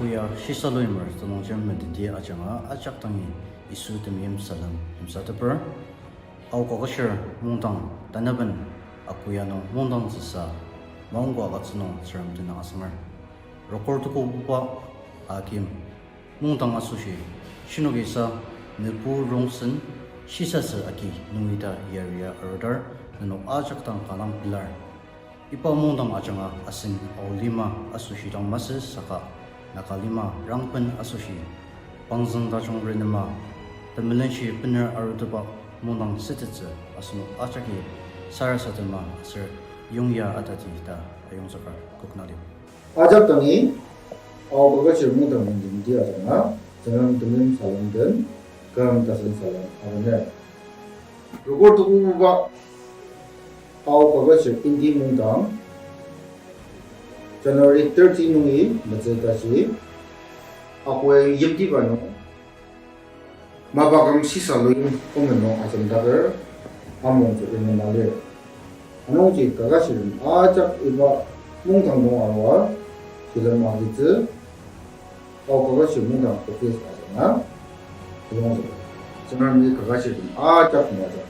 Akhoya Shisaloimer Tonongjem Medidi Ajanga Ajaktangi Isu Temim Salam Himsataper Au Kokashir Mundang Tanaban Akhoya no Mundang Sisa Mongwa Gatsuno Seram Dina Asmer Rokortuko Bupa AKM Mundang Asushi Shinogisa Nipu Rongsen Shisasa Aki Nuida Area Order Nano Ajaktang Kalang Pilar Ipa Mundang Ajanga Asin Aulima Asushi Dang Masis Saka Nakalima Rangpen Asushi Pangzang Dachong Renema Tamilenshi Pinner Arutaba Mundang Sititze Asno Achaki Sarasatama Sir Yungya Atati Da Ayong Saka Koknali Ajaktangi Au Kokashir Mundang Mundindi Ajanga Jangan Tumim Salam Den Kam Tasin Salam Arane Rukor Tukuba Au Kokashir Indi Mundang January 13 nungi Matsetashi Akhoya Yimtibano Mabagam Sisaloin Omeno Asamdagar Amon Sukinale Anongji Kagashir Ajak Iba Mungtang Awa Silam Magitz Au Kokashir Mundang Kokis Asana Yongzo Jangan Kagashir Ajak Maja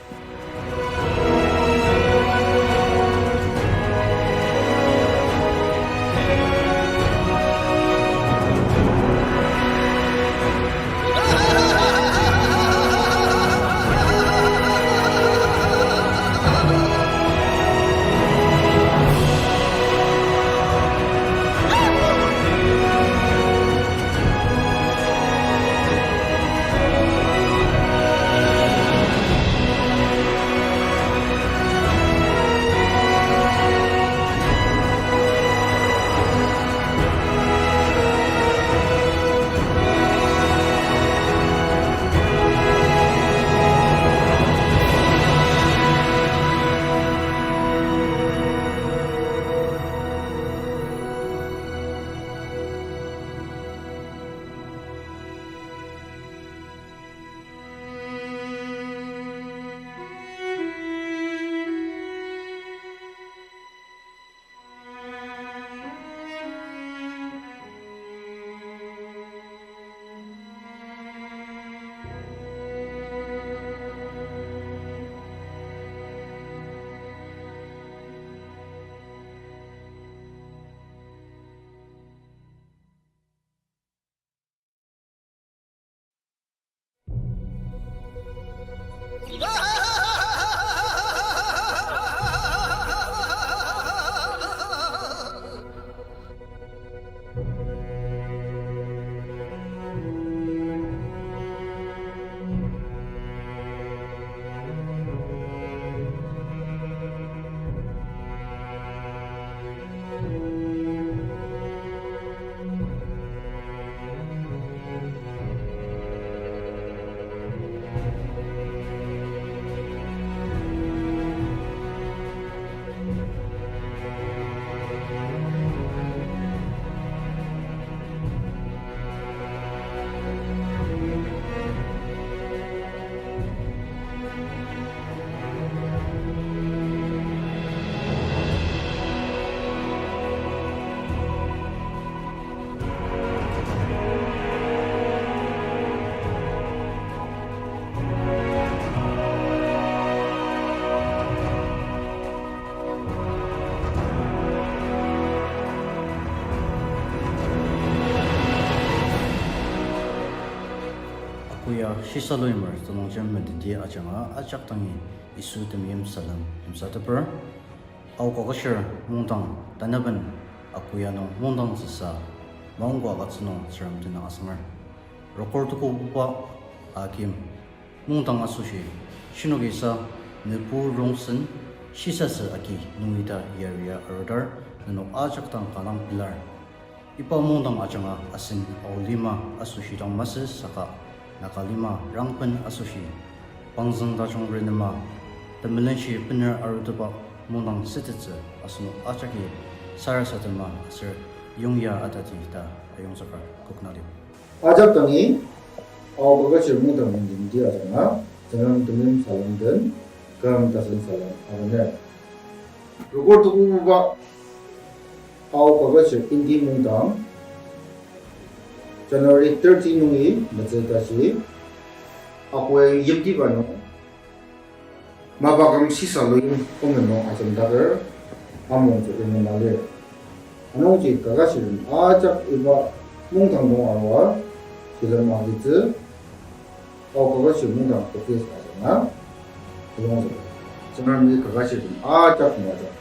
Akhoya Shisaloimer Tonongjem Medidi Ajanga Ajaktangi Isu Temim Salam Himsataper Au Kokashir Mundang Tanaban Akhoya no Mundang Sisa Mongwa Gatsuno Seram Dina Asmer Rokortuko Bupa AKM Mundang Asushi Shinogisa Nipu Rongsen Shisasa Aki Nuida Area Order Nano Ajaktang Kalang Pilar Ipa Mundang Ajanga Asin Aulima Asushi Dang Masis Saka nakalima rangpen asushi pangzang da chong renema the milenshi pinner arutuba mundang sititse asno achaki sarasatama sir yongya atati ta ayong sakar koknali 아잡당이 그것이 무덤은 인디아잖아. 저는 듣는 사람들 그럼 다른 사람 하는데 그걸 두고 봐 그것이 인디 문당 January 13이 맞을 다시 아고에 입디바노 마바감 시살로인 보면노 아점다들 아몬조 있는 말에 아노지 가가시는 아잡 이바 몽당동아와 지금 마디트 그것이 문당 어떻게 하잖아 그런 거 저는 가가시는 아잡 맞아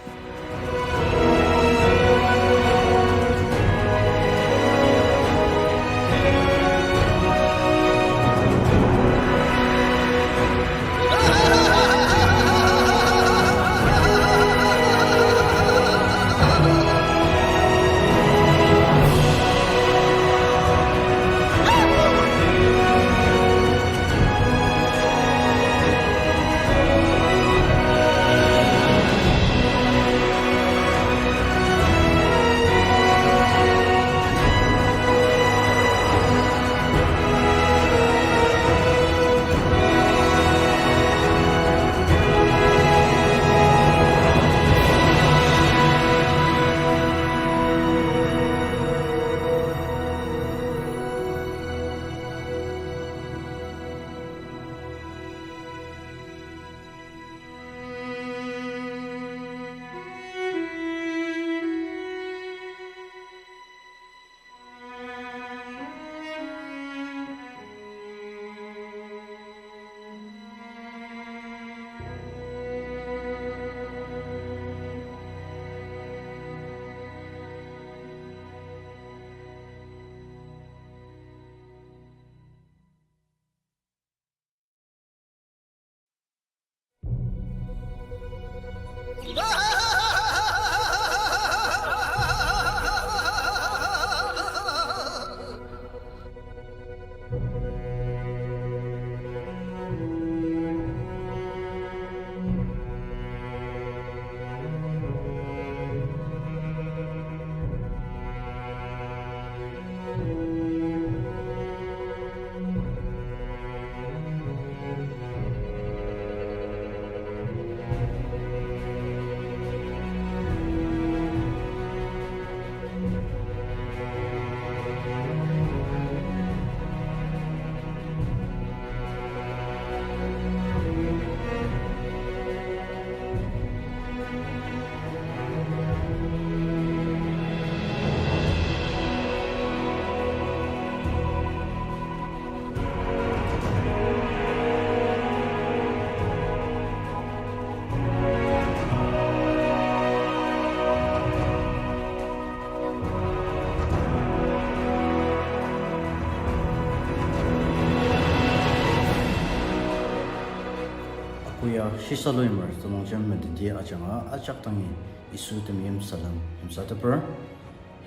Akhoya Shisaloimer Tonongjem Medidi Ajanga Ajaktangi Isu Temyem Salam Himsataper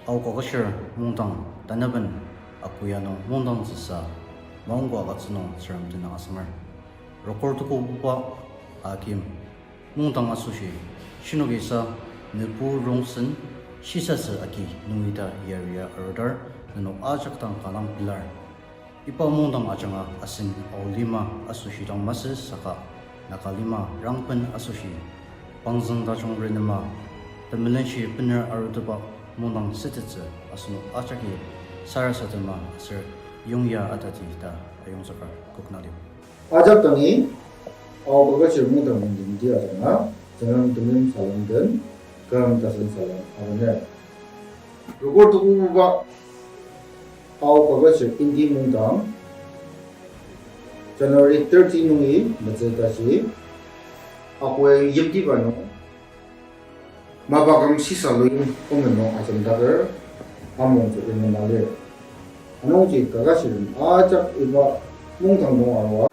Au Kokashir Mundang Tanaban Akhoya no Mundang Zisa Maungwa Gatsuno Seram Dina Asmer Rokortuko Bupa AKM Mundang Asushi Shinogesa Nepu Rongsen Shisasa Aki Nuida Area Order Nano Ajaktang Kalang Pilar Ipa Mundang Ajanga Asin Aulima Asushi Dang Masis Saka nakalima rangpen asushi pangzang da chong renema the milenshi pinner arutuba mundang sititse asno achaki sarasatama sir yongya atati ta ayong sakar koknali 아잡당이 그것이 무덤은 인디아잖아. 저는 듣는 사람들 그럼 다른 사람 하는데 그걸 두고 봐 그것이 인디 문당 January 13이 맞을 다시 아고에 입디바노 마바감 시살로인 보면노 아점다들 아몬조 있는 말에 아노지 가가시는 아잡 이바 몽당동아와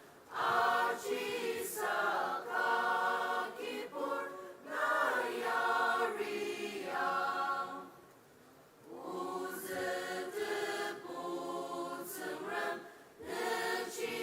Uzi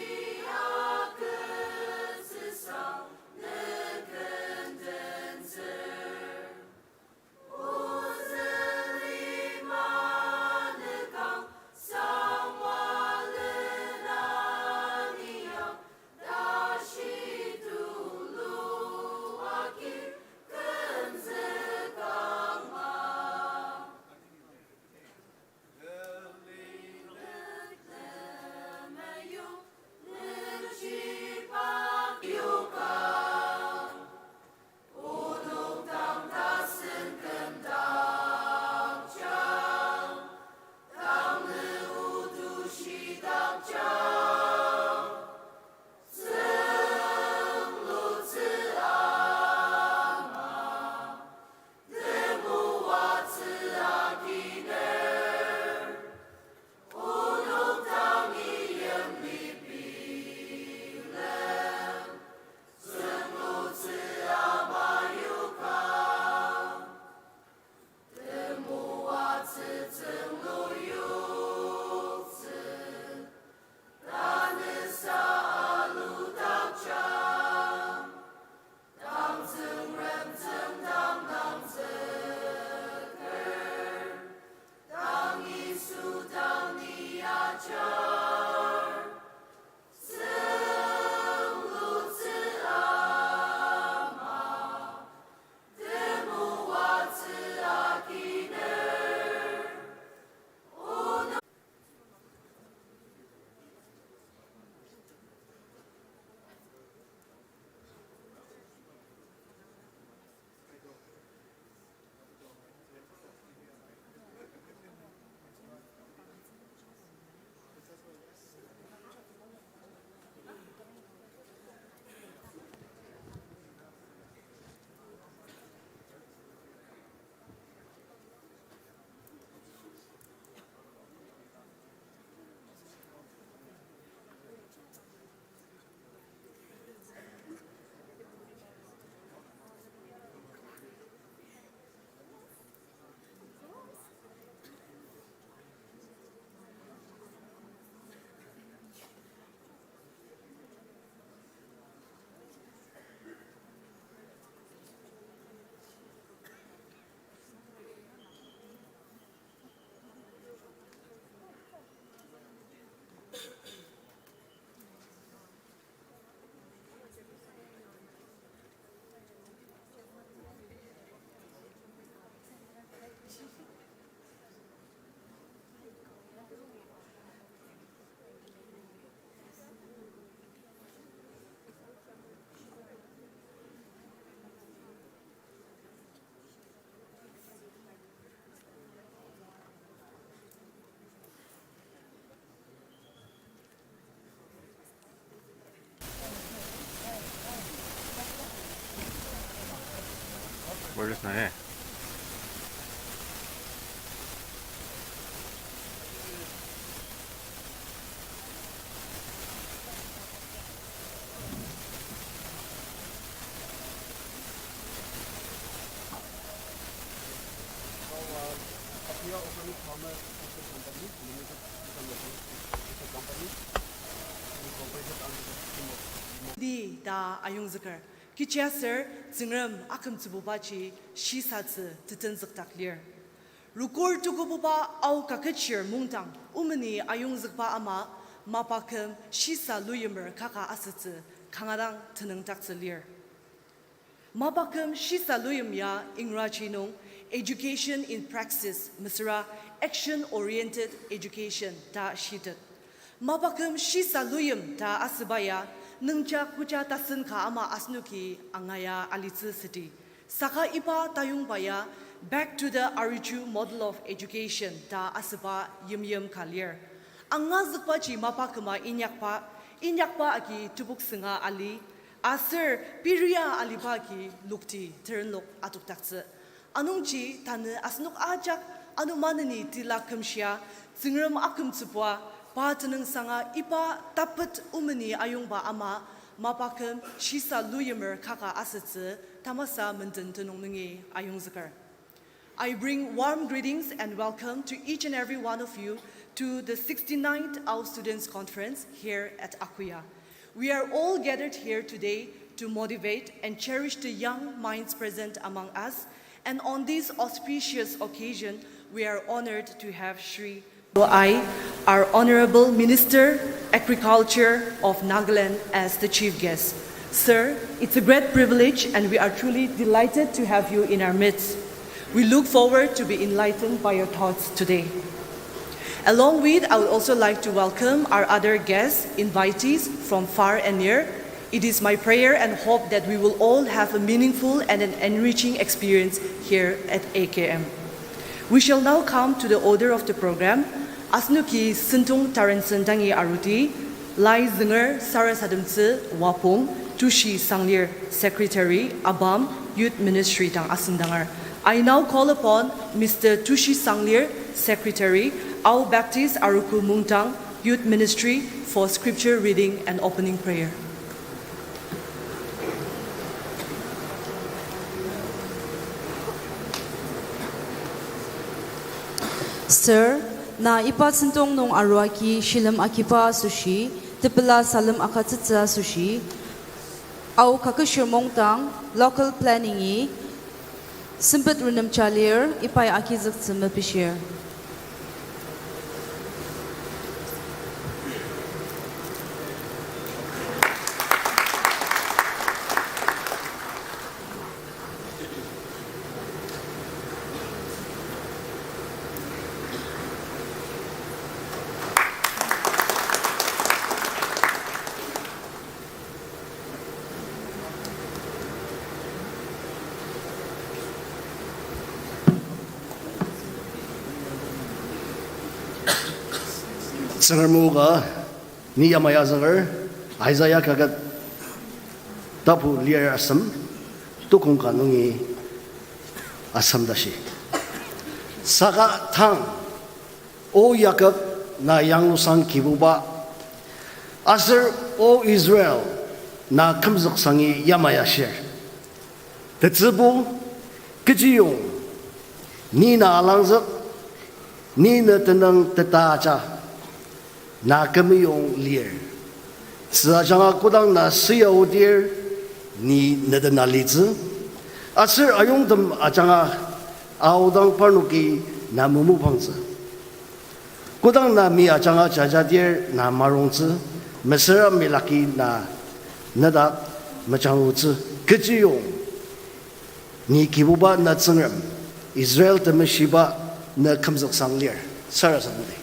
걸렸나요? Di da ayung zakar. Kichya sir zingram akam tsububachi shi satsu titan zaktak lir. Rukor tukububa au kakachir mungtang umani ayung zakpa ama mapakam shisa luyamber kaka asatsu kangarang tenang taksa lir. Mapakam shisa luyam ya ingrachinong education in praxis misra action oriented education da shitat. Mapakam shisa luyam da asibaya nungcha kucha tasin ka ama asnuki angaya alitsu city. Saka ipa tayung baya back to the Arichu model of education da asipa yum kalir. Anga zukpa chi mapakama inyakpa aki tubuk singa ali asir piria alipa ki lukti ternlok atuk takse. Anungchi tane asnuk ajak anumanani tilakam shia zingram akum tsupwa Patanang sanga ipa tapat umani ayung ba ama mapakam shisa luyamer kaka asatse tamasa mententenong nungi ayung zakar. I bring warm greetings and welcome to each and every one of you to the 69th Our Students Conference here at Akhoya. We are all gathered here today to motivate and cherish the young minds present among us, and on this auspicious occasion, we are honored to have Shri I, our Honorable Minister, Agriculture of Nagaland, as the chief guest. Sir, it's a great privilege and we are truly delighted to have you in our midst. We look forward to be enlightened by your thoughts today. Along with, I would also like to welcome our other guests, invitees from far and near. It is my prayer and hope that we will all have a meaningful and an enriching experience here at AKM. We shall now come to the order of the program. Asnuki Sintung Taransen Dangi Aruti, Lai Zinger Sarasadamtse Wapung, Tushi Sanglir Secretary, Abam, Youth Ministry Tang Asindangar. I now call upon Mr. Tushi Sanglir, Secretary, Au Baptist Aruku Mungtang, Youth Ministry, for scripture reading and opening prayer. Sir, na ipa sintong nung arwaki shilam akipa sushi, tipala salam akatsitsa sushi, au kakashirmong tang, local planning yi, simpet runam chalir, ipay akizak tsimapishir. Sangar muga ni amaya sangar Isaiah kagat tapu liar asam tukung kanungi asam dashi saka tang o yakap na yang lusang kibuba asir o Israel na kamzak sangi yamaya shir tetsibu kejiyong ni na alangzak ni na tenang tetaja na kami yung lier. Sa siyang akudang na siyaw dir ni nadanalizi. At sir ayong dam at siyang awdang panuki na mumupangzi. Kudang na mi at siyang jajadir na marungzi. Masira milaki na nadak macangutzi. Kaji yung ni kibuba na tsangram. Israel tamashiba na kamzak sang lier. Sarasandi.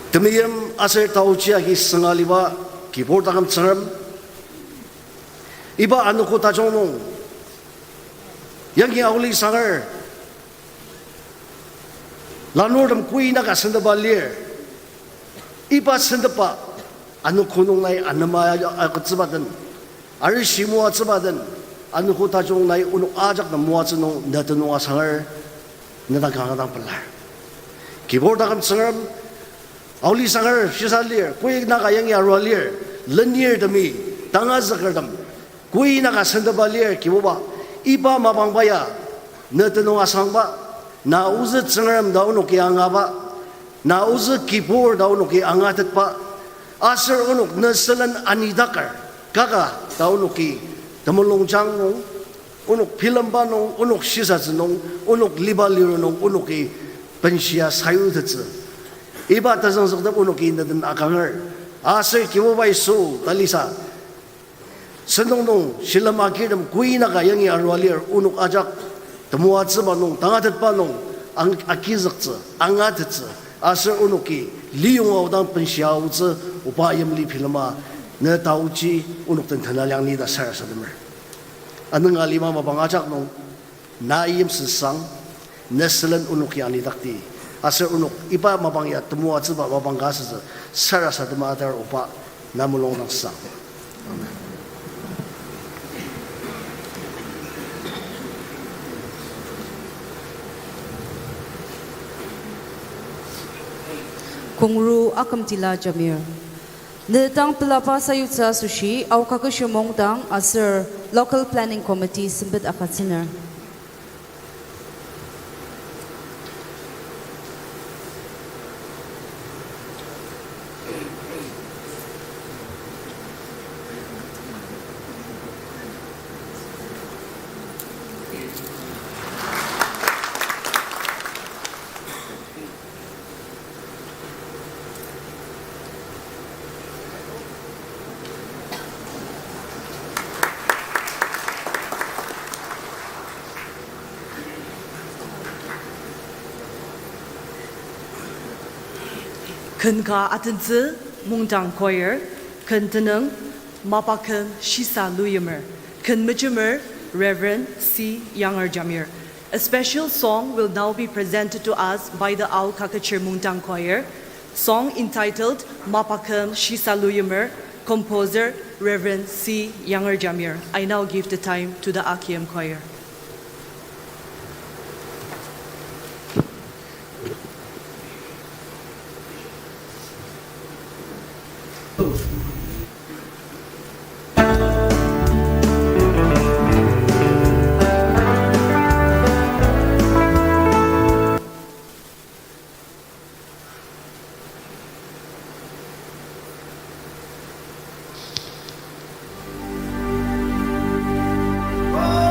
Temiyam asir taucia ki sengaliba kibor takam cengram iba anu kota jonong yang ki auli sangar lanur dam kui naga sendaba lier iba sendaba anu kunung lai anama aku cebadan ari simua cebadan anu ko ta jong nai unuk ajak na mua chunong na tunung asangar na dagang dang pelar keyboard dagam sangar auli sangar shisalir kui na ka yang ya rolir lenier demi tanga zakardam kui na ka sandabalir kiboba iba mabang baya na tunung asang ba na uzet sangaram da unuk yang ba na uzet keyboard da unuk angatet pa asar unuk nasalan anidakar kaka da unuk Tamulong jang nung, unuk film ba nung, unuk shisaz nung, unuk libaliro nung, unuk pensia sayu tetsa. Iba tasang sakdap unuk na din akangar. Asay kiwo ba iso, talisa. Senong nung sila makidam kui na kayang arwalir unuk ajak. Tamuat sa ba nung, tangatat pa nung, ang akizak tsa, angatat tsa. Asay unuk liyong awdang pensia utsa, upayam li filma. Na tauci unuk tentana yang ni dasar sademer. Anong alima mabangajak nung naiyem sesang neselan unuk yang ni takti. Asar unuk iba mabangya temua ciba mabanggas sara sadema atar upa namulong ng sang. Amen. Kungru akam tila Jamir. Nitang pelapa sayutsa sushi au kakashumong tang asir local planning committee simbit akatsiner. Kenka atenzi mungtang choir, kenteneng mapaken shisa luyemer, ken mejemer Reverend C. Younger Jamir. A special song will now be presented to us by the Ao Kakachir Mungtang Choir. Song entitled Mapaken shisa luyemer, composer Reverend C. Younger Jamir. I now give the time to the AKM Choir. Oh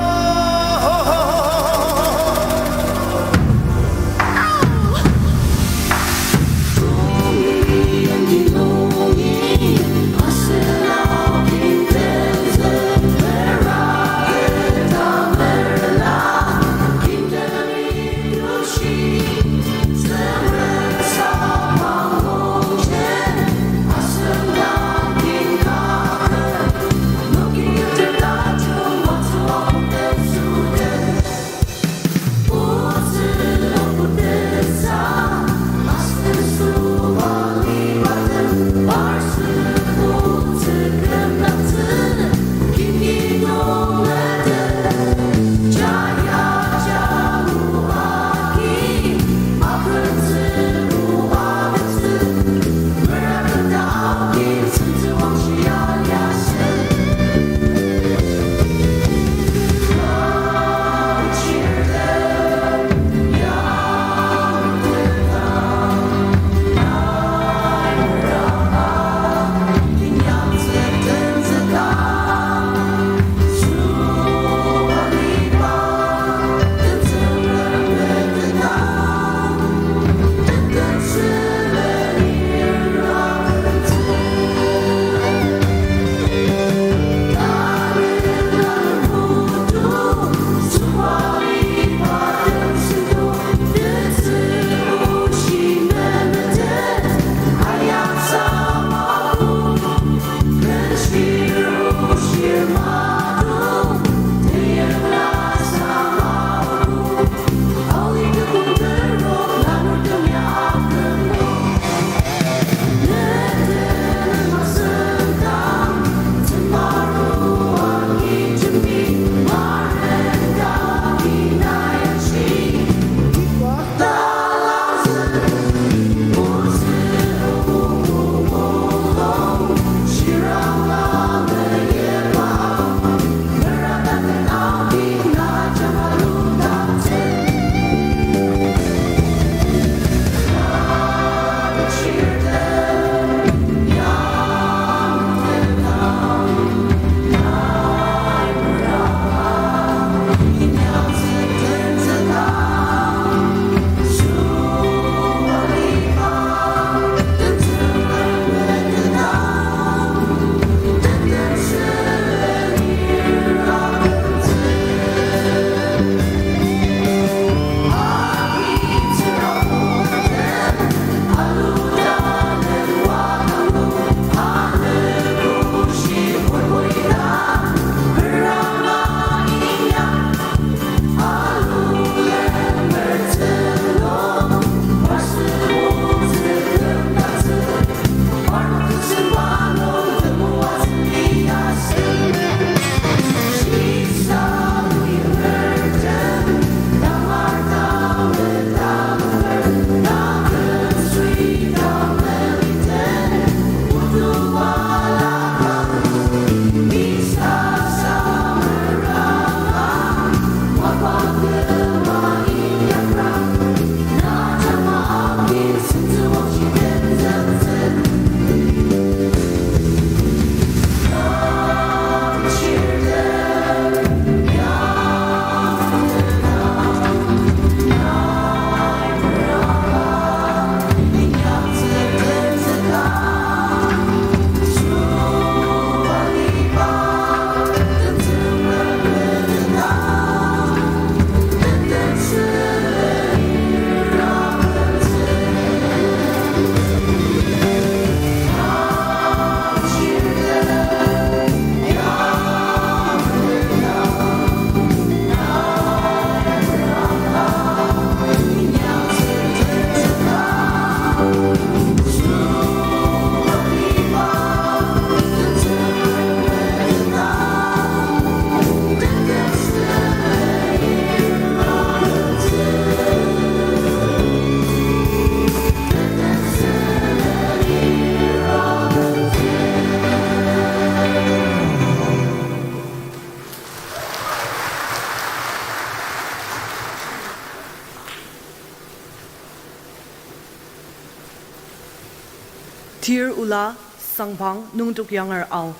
Tir Ula Sangbang Nungtuk Younger Au.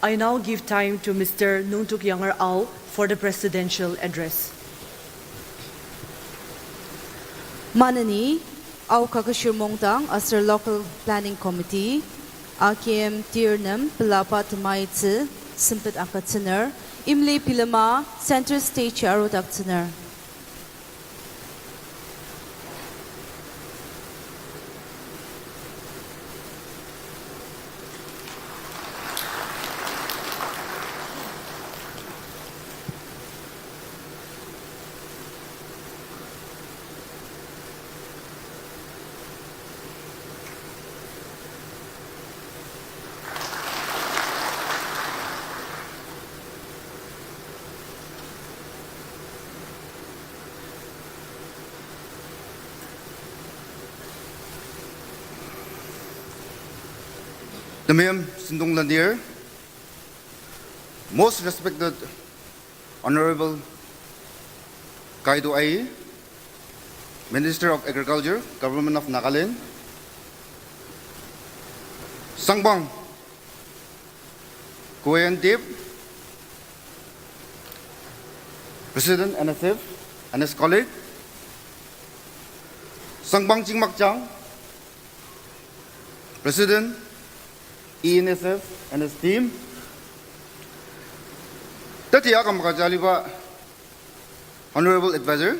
I now give time to Mr. Nungtuk Younger Au for the presidential address. Manani, Au Kakashir Mongtang, as their local planning committee, AKM Tirnam, Pilapa Tamaitse, Simpet Akatsiner, Imli Pilama, Center Stage Arut Aktsiner. The Mayam Sindong Landir, most respected Honorable Kaido Ai, Minister of Agriculture, Government of Nagaland, Sangbang Koyan Dip, President NSF and his colleague, Sangbang Chingmak Chang, President ENSF and his team. Tatiya Kamakajaliba, Honorable Advisor,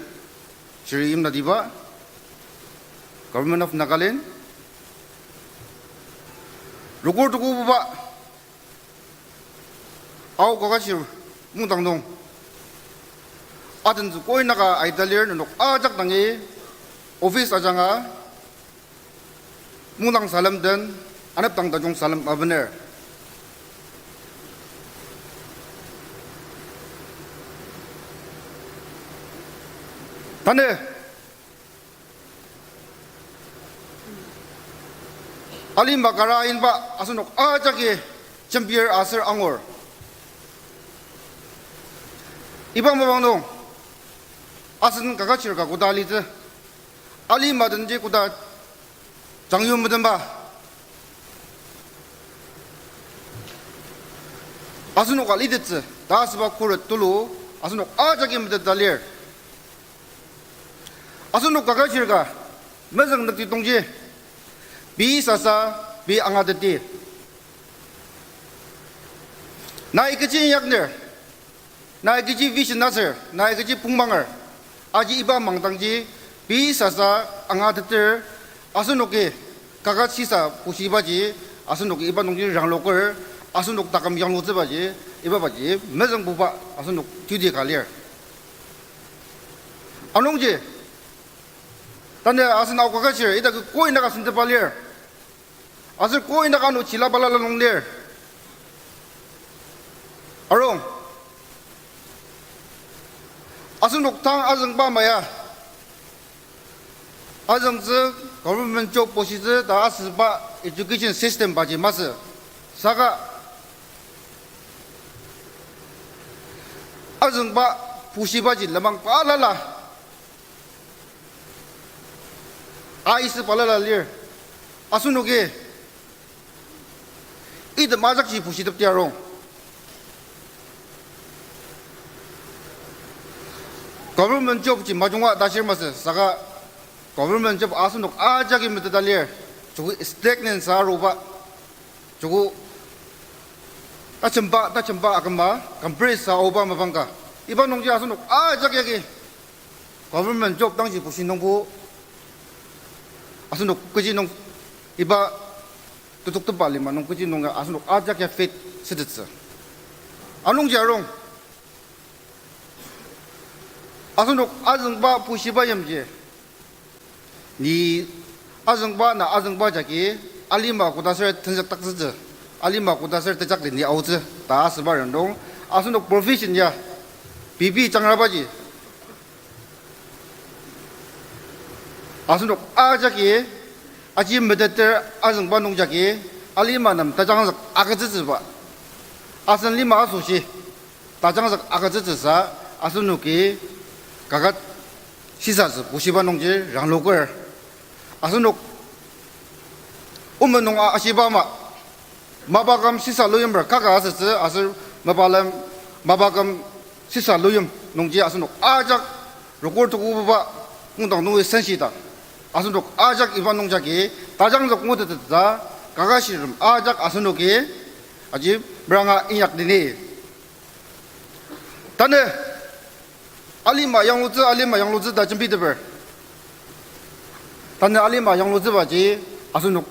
Shri Im Nadiba, Government of Nagaland, Rukur Tukuba, Au Kokashir, Mutangdong, Aten Koi Naga, Italian, and Ajak Tangi, Office Ajanga, Mutang Salam Den. Anap tang tajong salam Souvenir. Tane Alim bakara in ba asunok ajake champion asir angor. Ibang mabangno asun kakachir ka kudali te Alim madanji kuda jangyum mudan ba Asunok alidetse, dasba kuret tulu, asunok ajaki mudadalir. Asunok kakachirga, mazang nakti tongji, bi sasa, bi angadati. Na ikachi yakner, na ikachi vision nasir, na ikachi pungmangar, aji iba mangtangji, bi sasa, angadatir, asunoki, kakachisa, pusibaji, asunoki iba nongji ranglokor, Asunok takam yang lucu baji, iba baji, mezang buba asunok tudi kalir. Anongji, tanda asun aku kacir, ida koi nak asun tepalir, asun koi nak anu cila bala langlir. Arong, asunok tang azang ba maya, azang ze government job posisi da asba education system baji masa, saga Azang ba pusibaji lamang palala ais palala lir asunuge id majak ji pusidap tiarong government job ji majungwa dashir mas saga government job asunuk ajagi metalir jugu stagnant sa roba jugu ta chempa akamba compress sa oba mabangka iba nongji asunok ajagi government job tangji pusin nongbu asunok kuji nong iba tutuk tebali manong kuji nong asunok ajagi fit sedetsa anong jarong asunok azengba pusiba yamje ni azengba na azengba jaki alima kudasar tenjak takzeze alima kudasar tejak ni auze ta asba randong asunok profession ya bibi changrabaji asunok ajaki aji medeter azengba nongjaki alima nam tajang agazeze ba asan lima asushi tajang agazeze sa asunuki kagat sisa se pusiba nongje ranglokor asunok Umanong asibama mabagam sisa luyum ber kaka asir mabalam mabagam sisa luyum nongji asunok ajak rokor to kuba ngdang nungwe sensida asunok ajak iban nongjagi tajang적 ngudeda kagasirum ajak asunoki aji branga inyak dini tane alima yangluzi da jimbi de ber tane alima yangluzi baji asunok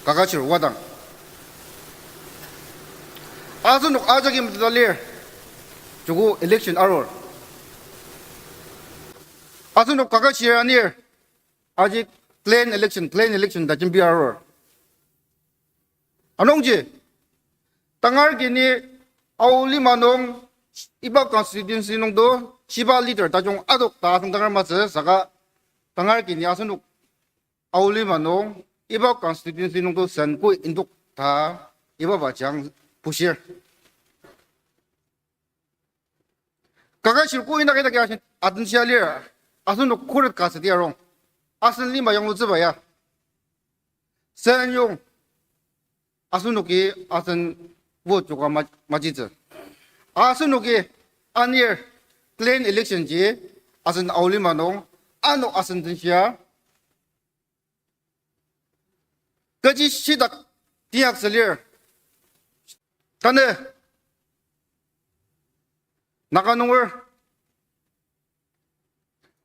kagashir wadang asunok ajaki mdalir jugo election aror asunok kagashir anir aji plain election da jimbi aror anongji tangar gini auli manong iba constituency nong do shiba leader da jong adok da tangar mas saka tangar gini asunok auli manong iba constituency nong do san ko induk ta iba ba jang pushir kaga shirku ina kaya kya adun shalir asun no kurat ka sa diarong asun lima yang lu zibaya san yong asun no ki asun wo joka majiz asun no ki anir plain election ji asun auli manong ano asun din sia gaji sidak tiak selir tane naganong을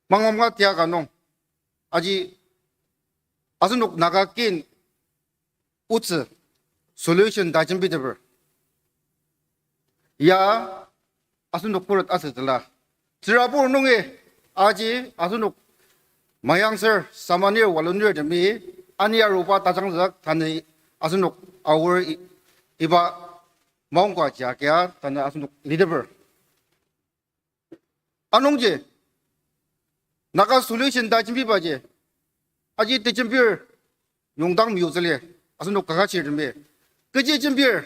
망엄가 tiaganong aji asunok nagakin utse solution dajin bideber ya asunok purut asatla trapur nonge aji asunok mayangser samanir walunir demi ania rupa tajangjak tane asunok our iba maungka jakya tane asunok leader anongje naga solution da jimbi baje aji de jimbir yongdang miuzle asunok kaga chirme keje jimbir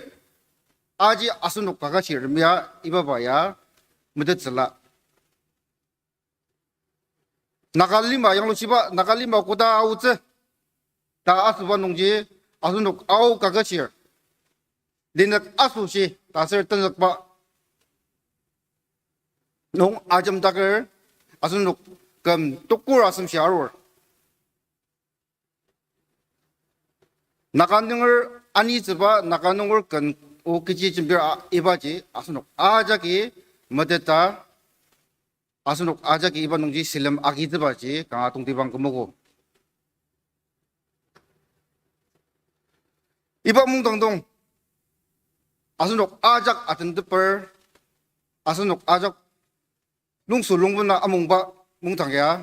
aji asunok kaga chirme ya iba baya mudatsla nagalima yang luciba nagalima koda auze da asuba nongje asunok au kaga chir dinak asushi tasir tanakba nong ajam dagar asunok kam tokur asum sharur nakannger ani zeba nakannger kan o kiji jimbir ibaji asunok ajaki madeta asunok ajaki iba nongji silam agi zebaji ka atong tibang kemogo iba mung dongdong asunok ajak aten deper asunok ajak lungsu lungbuna amungba mungtangya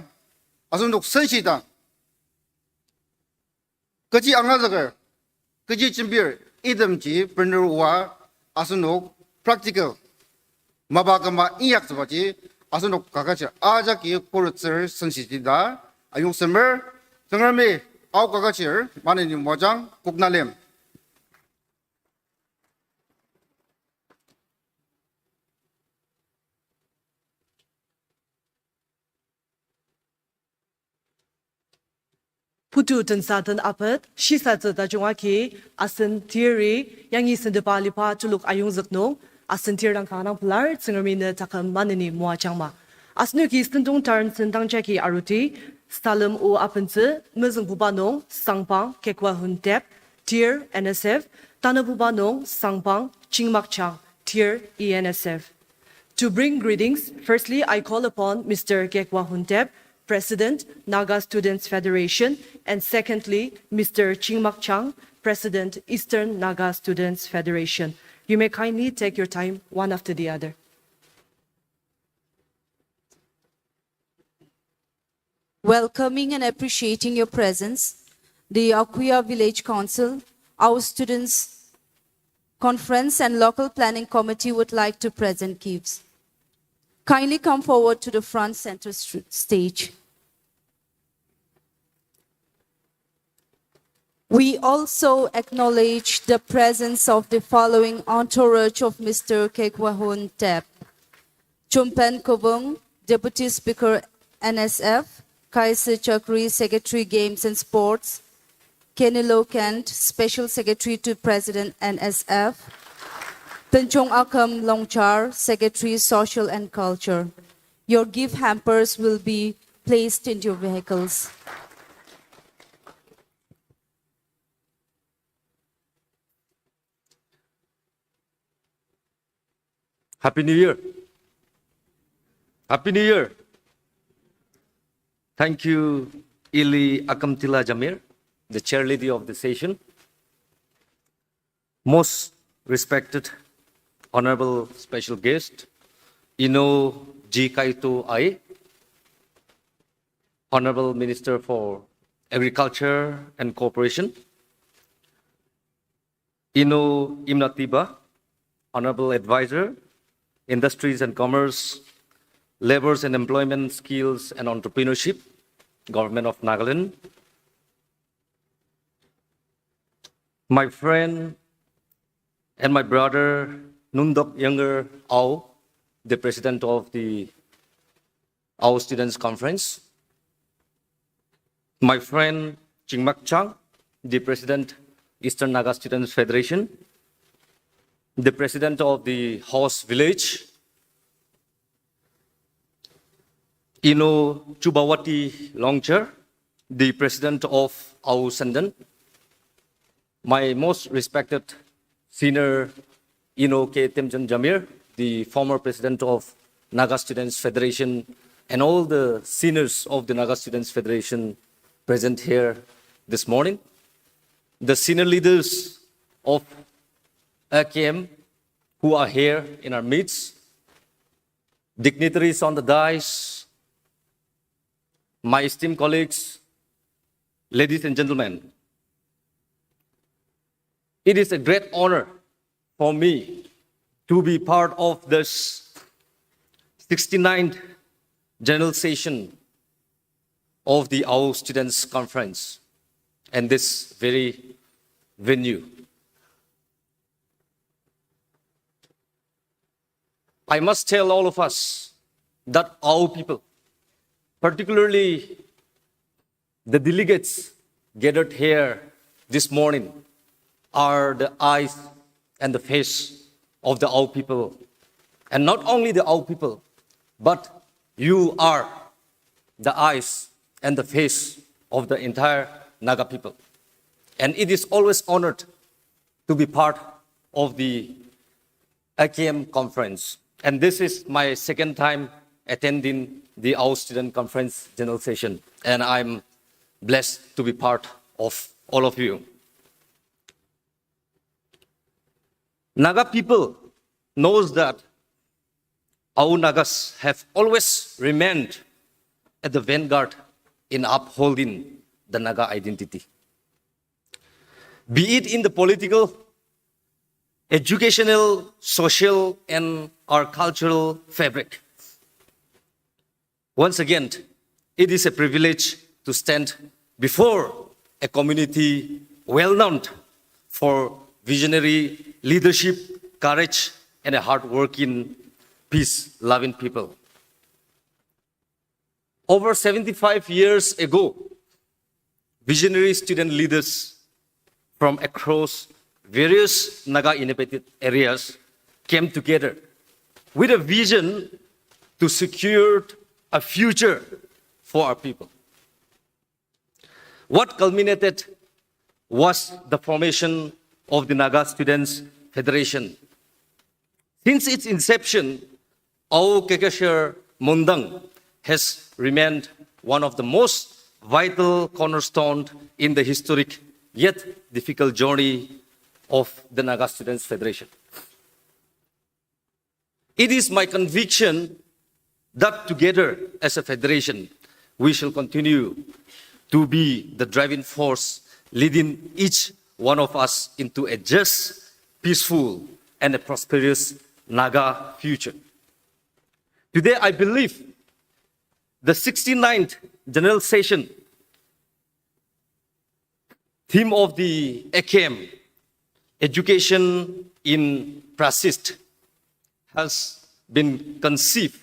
asunok senshida kaji angazagar kaji jimbir idamji benerwa asunok practical mabagama iyak sebaji asunok kagachi ajaki korutser senshida ayung semer tengarme au kagachi maneni mojang kuknalem Putu tensatan apat, shisa da jongaki, asen theory, yang isen de palipa tuluk ayung zakno, asen tier dang kanang pelar, tsengermine takam manini mua changma. Asnuki stendung tarn sentang jaki aruti, stalum o apense, mezeng bubanong, sangpang, kekwa hun tep, tier NSF, tana bubanong, sangpang, chingmak chang, tier ENSF. To bring greetings, firstly I call upon Mr. Gekwa Huntep, President, Naga Students Federation, and secondly, Mr. Chingmak Chang, President, Eastern Naga Students Federation. You may kindly take your time one after the other. Welcoming and appreciating your presence, the Akhoya Village Council, our Students' Conference and Local Planning Committee would like to present gifts. Kindly come forward to the front center stage. We also acknowledge the presence of the following entourage of Mr. Kekwahun Tep. Chumpen Kobung, Deputy Speaker NSF, Kaise Chakri, Secretary Games and Sports, Kenilo Kent, Special Secretary to President NSF. Tanchong Akam Longchar, Secretary Social and Culture. Your gift hampers will be placed in your vehicles. Happy New Year. Happy New Year. Thank you, Ili Akamtila Jamir, the chair lady of the session. Most respected, honorable special guest, Ino G. Kaito Ai, Honorable Minister for Agriculture and Cooperation, Ino Imnatiba, Honorable Advisor, Industries and Commerce, Labors and Employment Skills and Entrepreneurship, Government of Nagaland. My friend and my brother, Nundok Younger Au, the president of the Au Students Conference. My friend, Chingmak Chang, the president, Eastern Naga Students Federation. The president of the Akhoya Village, Ino Chubawati Longcher, the president of Au Sandan. My most respected senior, Ino K. Timjan Jamir, the former president of Naga Students Federation, and all the seniors of the Naga Students Federation present here this morning. The senior leaders of AKM who are here in our midst, dignitaries on the dais, my esteemed colleagues, ladies and gentlemen. It is a great honor for me to be part of this 69th General Session of the Au Students Conference and this very venue. I must tell all of us that our people, particularly the delegates gathered here this morning, are the eyes and the face of the Au people. And not only the Au people, but you are the eyes and the face of the entire Naga people. And it is always honored to be part of the AKM conference. And this is my second time attending the Au Student Conference General Session. And I'm blessed to be part of all of you. Naga people knows that our Nagas have always remained at the vanguard in upholding the Naga identity. Be it in the political, educational, social, and our cultural fabric. Once again, it is a privilege to stand before a community well known for visionary leadership, courage, and a hard-working, peace-loving people. Over 75 years ago, visionary student leaders from across various Naga inhabited areas came together with a vision to secure a future for our people. What culminated was the formation of the Naga Students Federation. Since its inception, Au Kekashir Mundang has remained one of the most vital cornerstones in the historic yet difficult journey of the Naga Students Federation. It is my conviction that together as a federation, we shall continue to be the driving force leading each one of us into a just, peaceful, and a prosperous Naga future. Today, I believe the 69th General Session theme of the AKM, Education in Persist, has been conceived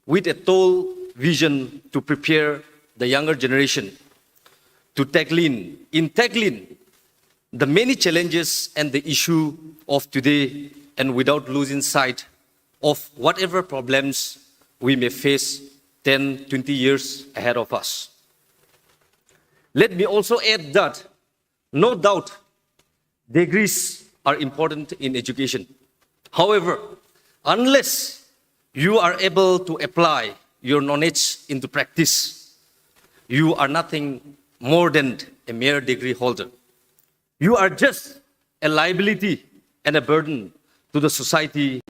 with a tall vision to prepare the younger generation to tackling the many challenges and the issue of today, and without losing sight of whatever problems we may face 10, 20 years ahead of us. Let me also add that, no doubt, degrees are important in education. However, unless you are able to apply your knowledge into practice, you are nothing more than a mere degree holder. You are just a liability and a burden to the society.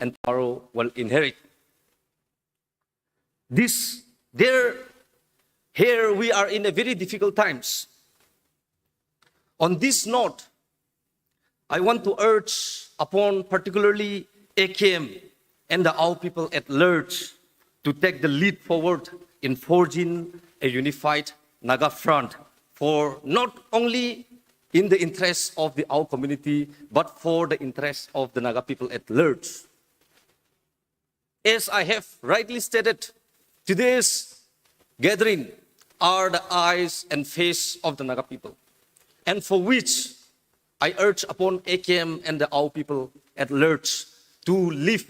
And tomorrow will inherit. Here we are in a very difficult times. On this note, I want to urge upon particularly AKM and our people at large to take the lead forward in forging a unified Naga front for not only in the interests of our community, but for the interests of the Naga people at large. As I have rightly stated, today's gathering are the eyes and face of the Naga people, and for which I urge upon AKM and our people at large to live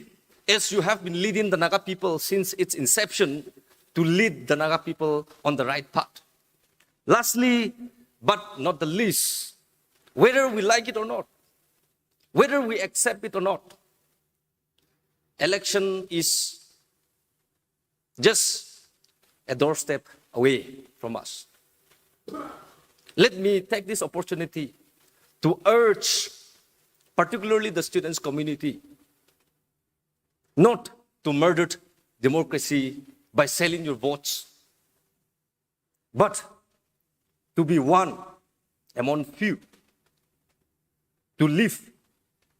as you have been leading the Naga people since its inception, to lead the Naga people on the right path. Lastly, but not the least, whether we like it or not, whether we accept it or not, election is just a doorstep away from us. Let me take this opportunity to urge, particularly the students' community, not to murder democracy by selling your votes, but to be one among few, to live,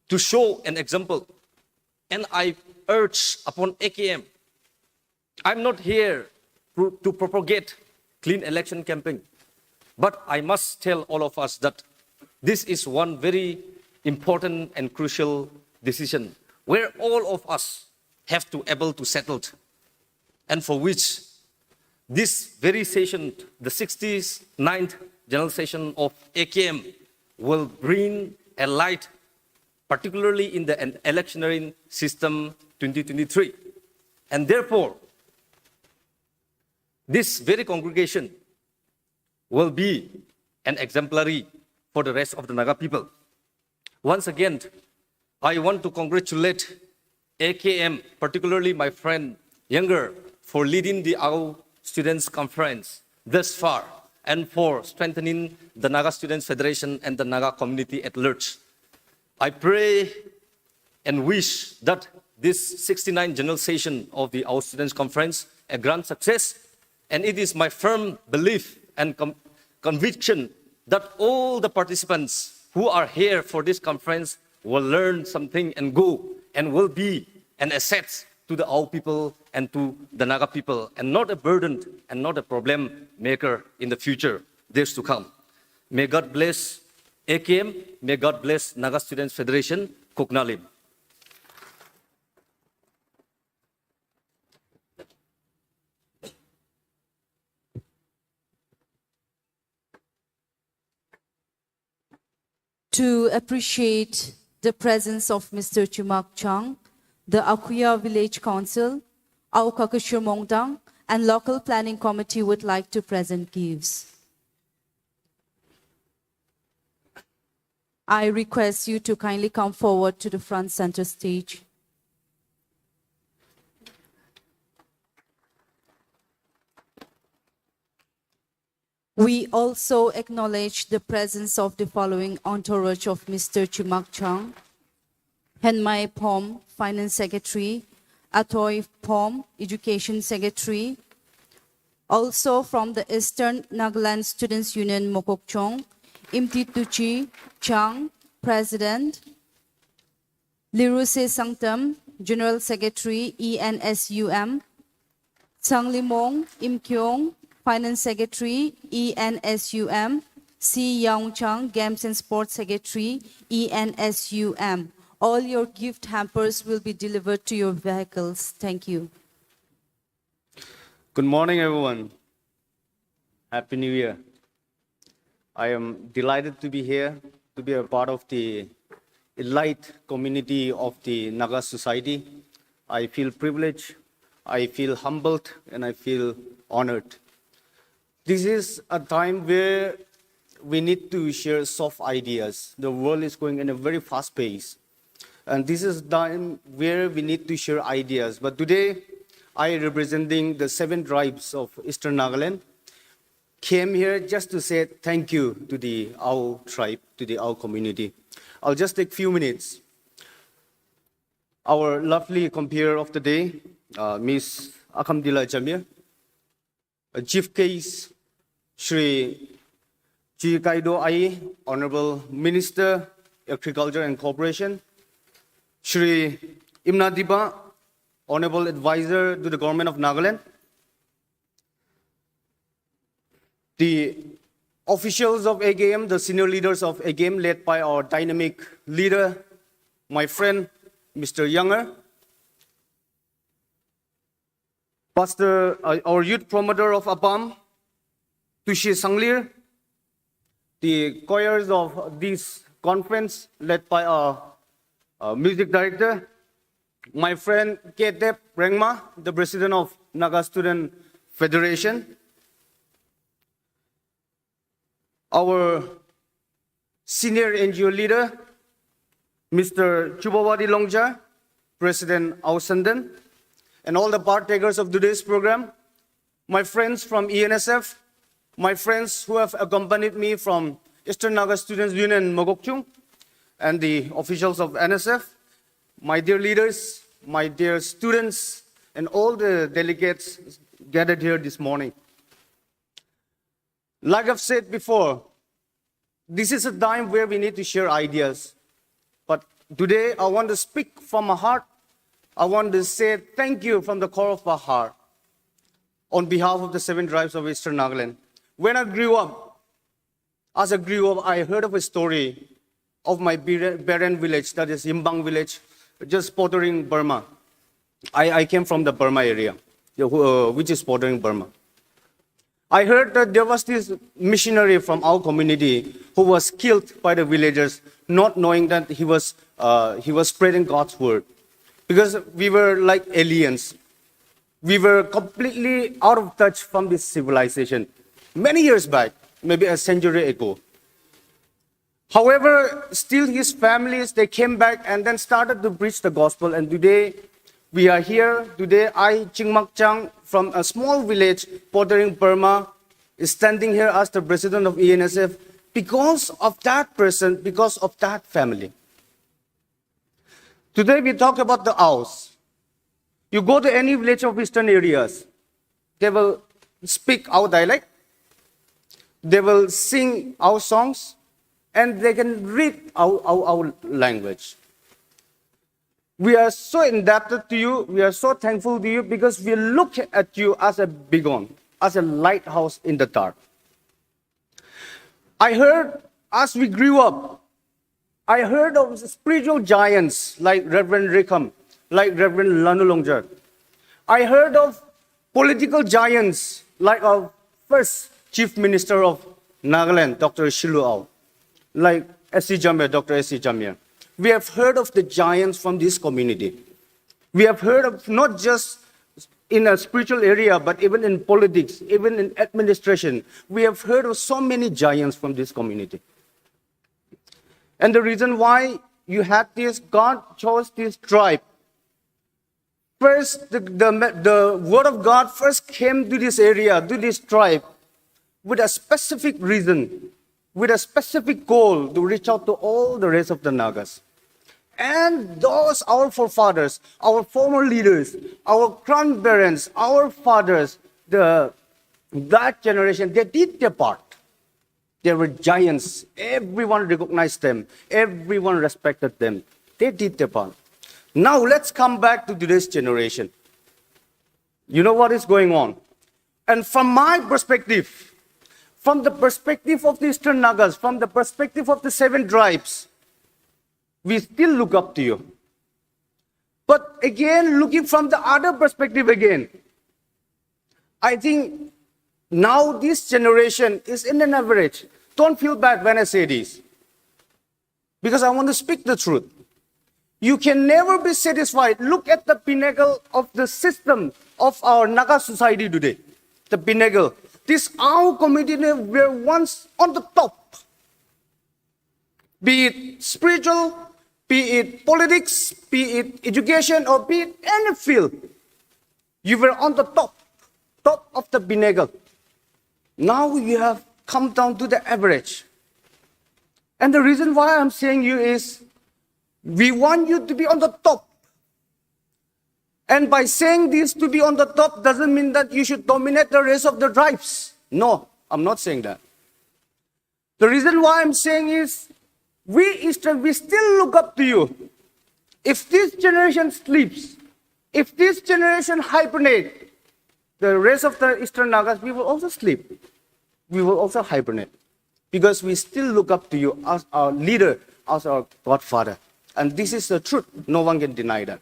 to show an example. And I urge upon AKM, I'm not here to propagate clean election campaign, but I must tell all of us that this is one very important and crucial decision where all of us have to able to settle it, and for which this very session, the 69th general session of AKM, will bring a light, particularly in the electioneering system 2023. And therefore, this very congregation will be an exemplary for the rest of the Naga people. Once again, I want to congratulate AKM, particularly my friend Younger, for leading the our students' conference thus far and for strengthening the Naga Students Federation and the Naga community at large. I pray and wish that this 69th general session of the our students' conference a grand success, and it is my firm belief and conviction that all the participants who are here for this conference will learn something and go and will be an asset to the our people and to the Naga people, and not a burden and not a problem maker in the future days to come. May God bless AKM, may God bless Naga Students Federation, Kuknalim. To appreciate the presence of Mr. Chumak Chang, the Akhoya Village Council, Au Kakashur Mongdang, and Local Planning Committee would like to present gifts. I request you to kindly come forward to the front center stage. We also acknowledge the presence of the following entourage of Mr. Chumak Chang: Henmai Pom, Finance Secretary; Atoy Pom, Education Secretary. Also from the Eastern Nagaland Students Union Mokokchong, Imtituchi Chang, President; Liruse Sangtam, General Secretary, ENSUM; Changlimong Imkyong, Finance Secretary, ENSUM; C. Yang Chang, Games and Sports Secretary, ENSUM. All your gift hampers will be delivered to your vehicles. Thank you. Good morning, everyone. Happy New Year. I am delighted to be here, to be a part of the elite community of the Naga society. I feel privileged, I feel humbled, and I feel honored. This is a time where we need to share soft ideas. The world is going in a very fast pace. And this is a time where we need to share ideas. But today, I, representing the 7 tribes of Eastern Nagaland, came here just to say thank you to the Ao tribe, to the Ao community. I'll just take a few minutes. Our lovely compeer of the day, Miss Akamdila Jamir, Chief Case Shri Chikaido Ai, Honorable Minister, Agriculture and Cooperation; Shri Imna Diba, Honorable Advisor to the Government of Nagaland; the officials of AKM, the senior leaders of AKM, led by our dynamic leader, my friend, Mr. Younger; Pastor, our youth promoter of APAM, Tushi Sanglir; the choirs of this conference, led by our music director, my friend Ketep Rengma, the president of Naga Student Federation; our senior NGO leader, Mr. Chubawadi Longja, President Ausandan, and all the partakers of today's program, my friends from ENSF, my friends who have accompanied me from Eastern Naga Students Union Mogokchung, and the officials of NSF, my dear leaders, my dear students, and all the delegates gathered here this morning. Like I've said before, this is a time where we need to share ideas. But today, I want to speak from my heart. I want to say thank you from the core of my heart on behalf of the 7 tribes of Eastern Nagaland. When I grew up, I heard of a story of my Beren village, that is Imbang village, just bordering Burma. I came from the Burma area, which is bordering Burma. I heard that there was this missionary from our community who was killed by the villagers, not knowing that he was spreading God's word. Because we were like aliens. We were completely out of touch from this civilization many years back, maybe a century ago. However, still his families, they came back and then started to preach the gospel. And today, we are here. Today, I, Chingmak Chang, from a small village bordering Burma, is standing here as the president of ENSF because of that person, because of that family. Today, we talk about the owls. You go to any village of eastern areas, they will speak our dialect, they will sing our songs, and they can read our language. We are so indebted to you, we are so thankful to you because we look at you as a beacon, as a lighthouse in the dark. I heard as we grew up, I heard of spiritual giants like Reverend Rickham, like Reverend Lanulongjar. I heard of political giants like our first Chief Minister of Nagaland, Dr. Shiluao, like S.C. Jamir, Dr. S.C. Jamir. We have heard of the giants from this community. We have heard of not just in a spiritual area, but even in politics, even in administration. We have heard of so many giants from this community. And the reason why you had this, God chose this tribe. First, the word of God first came to this area, to this tribe, with a specific reason, with a specific goal to reach out to all the rest of the Nagas. And those, our forefathers, our former leaders, our grandparents, our fathers, that generation, they did their part. They were giants. Everyone recognized them. Everyone respected them. They did their part. Now let's come back to today's generation. You know what is going on? And from my perspective, from the perspective of the Eastern Nagas, from the perspective of the 7 tribes, we still look up to you. But again, looking from the other perspective again, I think now this generation is in an average. Don't feel bad when I say this, because I want to speak the truth. You can never be satisfied. Look at the pinnacle of the system of our Naga society today. The pinnacle. This our community were once on the top. Be it spiritual, be it politics, be it education, or be it any field. You were on the top of the pinnacle. Now you have come down to the average. And the reason why I'm saying you is, we want you to be on the top. And by saying this, to be on the top doesn't mean that you should dominate the rest of the tribes. No, I'm not saying that. The reason why I'm saying is, we Eastern, we still look up to you. If this generation sleeps, if this generation hibernate, the rest of the Eastern Nagas, we will also sleep. We will also hibernate. Because we still look up to you as our leader, as our godfather. And this is the truth. No one can deny that.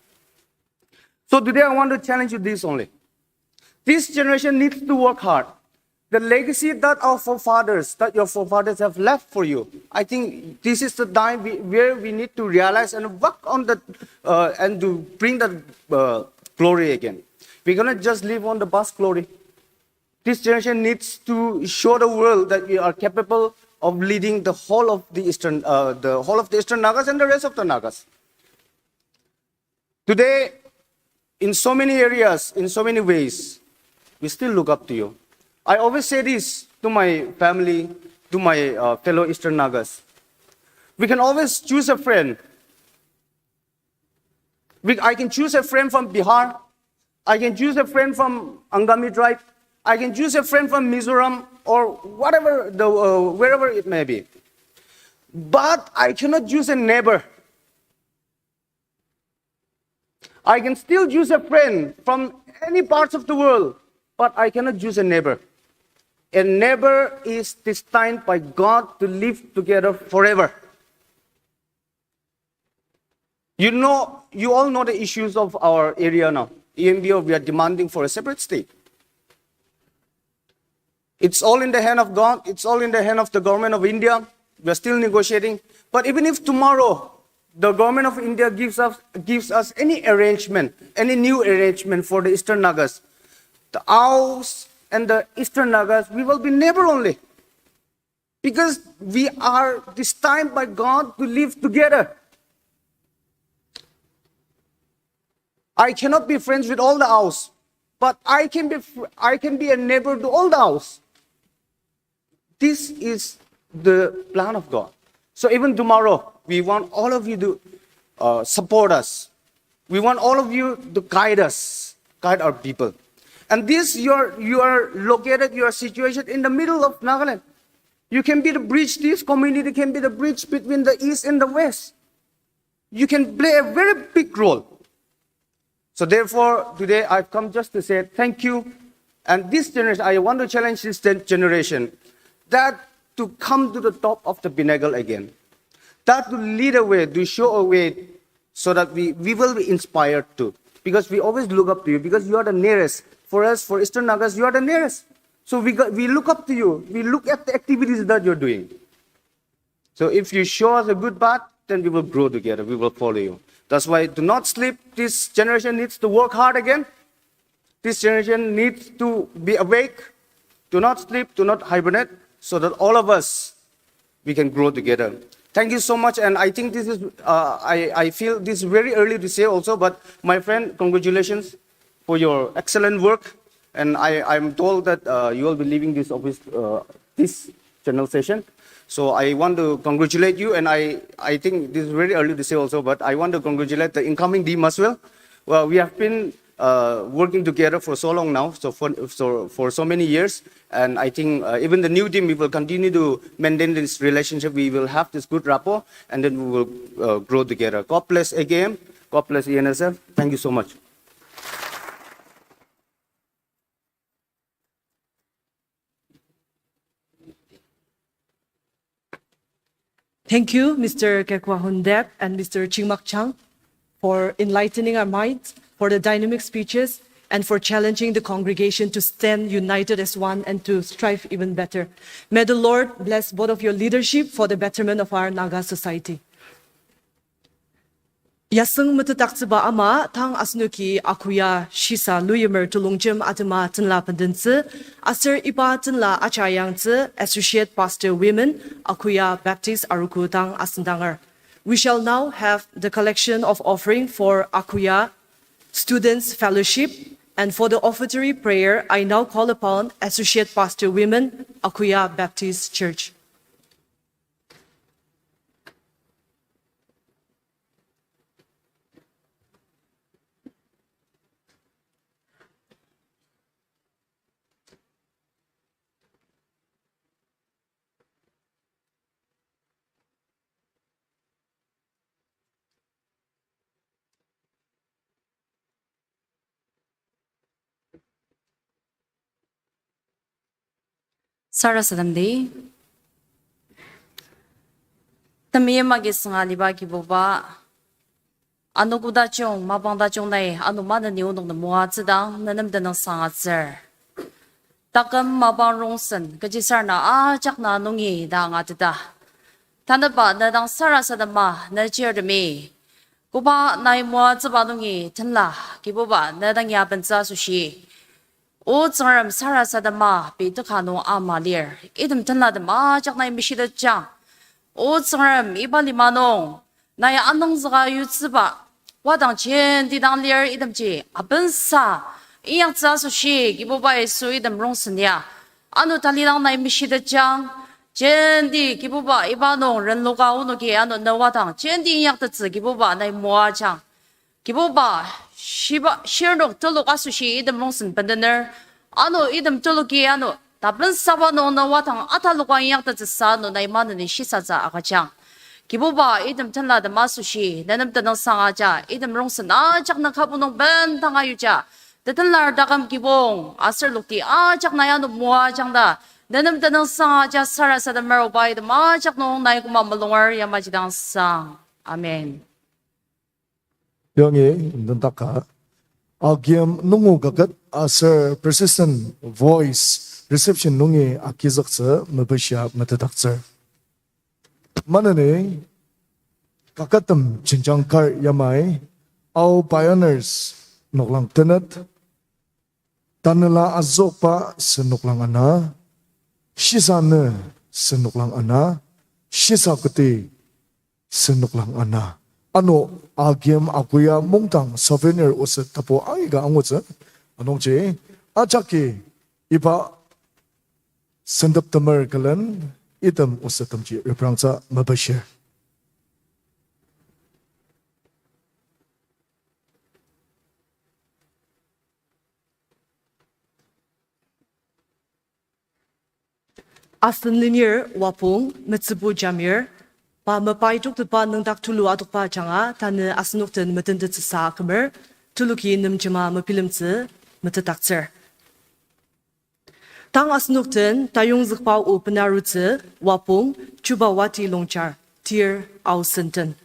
So today I want to challenge you this only. This generation needs to work hard. The legacy that our forefathers, that your forefathers have left for you, I think this is the time where we need to realize and work on that and to bring that glory again. We're going to just live on the past glory. This generation needs to show the world that we are capable of leading the whole of the Eastern Nagas and the rest of the Nagas. Today, in so many areas, in so many ways, we still look up to you. I always say this to my family, to my fellow Eastern Nagas. We can always choose a friend. I can choose a friend from Bihar. I can choose a friend from Angami tribe. I can choose a friend from Mizoram or whatever, wherever it may be. But I cannot choose a neighbor. I can still choose a friend from any parts of the world, but I cannot choose a neighbor. A neighbor is destined by God to live together forever. You all know the issues of our area now. EMBO, we are demanding for a separate state. It's all in the hand of God. It's all in the hand of the government of India. We are still negotiating. But even if tomorrow the government of India gives us any arrangement, any new arrangement for the Eastern Nagas, the Aos and the Eastern Nagas, we will be neighbor only. Because we are destined by God to live together. I cannot be friends with all the Aos, but I can be a neighbor to all the Aos. This is the plan of God. So even tomorrow, we want all of you to support us. We want all of you to guide us, guide our people. And this, you are located, your situation in the middle of Nagaland. You can be the bridge, this community can be the bridge between the East and the West. You can play a very big role. So therefore, today I've come just to say thank you. And this generation, I want to challenge this generation that to come to the top of the pinnacle again. That to lead a way, to show a way so that we will be inspired too. Because we always look up to you, because you are the nearest. For us, for Eastern Nagas, you are the nearest. So we look up to you. We look at the activities that you're doing. So if you show us a good path, then we will grow together. We will follow you. That's why do not sleep. This generation needs to work hard again. This generation needs to be awake. Do not sleep. Do not hibernate. So that all of us, we can grow together. Thank you so much. And I think this is, I feel this is very early to say also, but my friend, congratulations for your excellent work. And I'm told that you will be leaving this office, this general session. So I want to congratulate you, and I think this is very early to say also, but I want to congratulate the incoming team as well. Well, we have been working together for so long now, so for so many years, and I think even the new team, we will continue to maintain this relationship. We will have this good rapport, and then we will grow together. God bless AKM. God bless ENSF. Thank you so much. Thank you, Mr. Kekwahundep and Mr. Chingmak Chang, for enlightening our minds, for the dynamic speeches, and for challenging the congregation to stand united as one and to strive even better. May the Lord bless both of your leadership for the betterment of our Naga society. Yasung mutatakziba ama tang asnuki akuya shisa luyemer tulungjem atama tenla pendense aser ipa tenla achayangze Associate Pastor Women Akhoya Baptist Aruku tang asendanger. We shall now have the collection of offering for Akhoya Students Fellowship, and for the offertory prayer I now call upon Associate Pastor Women Akhoya Baptist Church. Sarasadamdi Tamiyamagi Sangali Baki Boba Anuguda Chong, Mabanda Chonai, Anumana Niunong the Muazidang, Nanam the Sangatzer. Takam Maban Ronson, Gajisarna, Jakna Nungi, Dangatida. Tanaba, Nadang Sarasadama, Nature to me. Guba Nai Muazabadungi, Tenla, Kiboba, Nadang Yabanza Sushi. O Zaram Sarasadama, Bitukano Amalir, Idem Tenla the Ma, Jakna Mishida Jang. O Zaram, Ibalimano, Naya Anong Zaga Yutsiba, Wadang Chen, Didang Lir, Idemji, Abensa, Iyak Zasushi, Gibuba, Suidem Ronsania, Anu Talidang Nai Mishida Jang, Jendi, Gibuba, Ibano, Renloga Unoki, Anu Nawatang, Jendi Yak the Gibuba, Nai Moa Jang, Gibuba. Shiba Shirno Tolo Asushi, Idem Ronson Pendener, Ano Idem Toloki Ano, Tablen Sabano no Watang Ataluan Yakta the Sano, Naiman and Shisaza Akachang. Kibuba, Idem Tenla the Masushi, Nenam the Sangaja, Idem Ronson, Chakna Kabuno Ben Tangayuja, the Tenlar Dagam Gibong, Aser Luki, Chaknayano Mua Jangda, Nenam the Sangaja Sarasa the Mero by the Majak no Naikuma Malor Yamajidan Sang. Amen. Yongi Nandaka AKM Nungu Gagat as her persistent voice reception nungi akizaksa mabasha matadakser. Manane kakatam chinjangkar yamai au pioneers noklang tenat tanala azopa senoklang ana shisane senoklang ana shisakati senoklang ana ano AKM Akhoya mongtang Souvenir usa tapo aiga angutsa anong che achaki iba sendap tamer kalan itam usa tamchi reprangsa mabashir. Souvenir wapung metsubu jamir pa mapai tuk pa nang tak tulu atuk pa changa tan asnuk ten meten de sa kamer tuluki nim jama mapilim tse metatakser. Tang asnuk ten tayung zikpa u penaru tse wapung Chubawati Longchar tier au senten.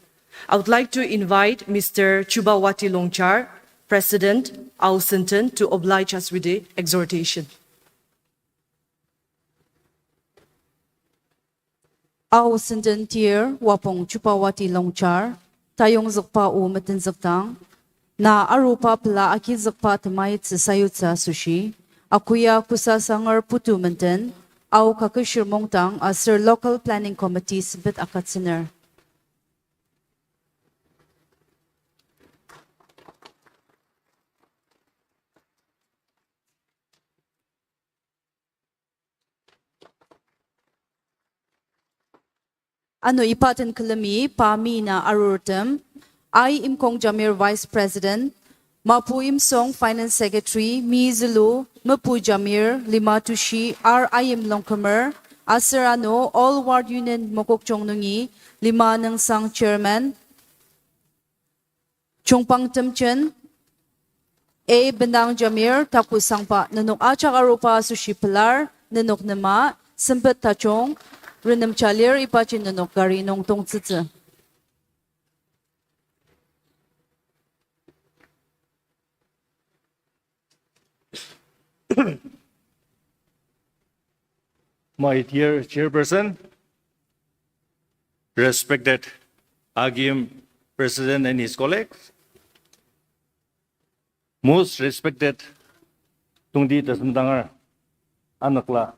I would like to invite Mr. Chubawati Longchar, President au senten, to oblige us with the exhortation. Au senden tier wapong Chubawati Longchar tayong zakpa u meten zaktang na arupa pla aki zakpa tamay tsasayut sa sushi akuya kusa sangar putu menten au kakashir mongtang as local planning committee sibit akatsiner. Ano ipaten kalami pami na arurtem ay imkong Jamir Vice President, Mapu Imsong Finance Secretary, Mi Zulu, Mapu Jamir, Lima Tushi, R.I.M. Longkamer, Asarano, All Ward Union Mokok Chongnungi, Lima ng Sang Chairman, Chongpang Temchen, A. Benang Jamir, Tapu Sangpa, Nanok Achak Arupa Sushi Pilar, Nanok Nama, Sempet Tachong, Renam Chalir ipachin nanok gari nong tong tsitsa. My dear Chairperson, respected AKM President and his colleagues, most respected Tungdi Tasmandangar Anakla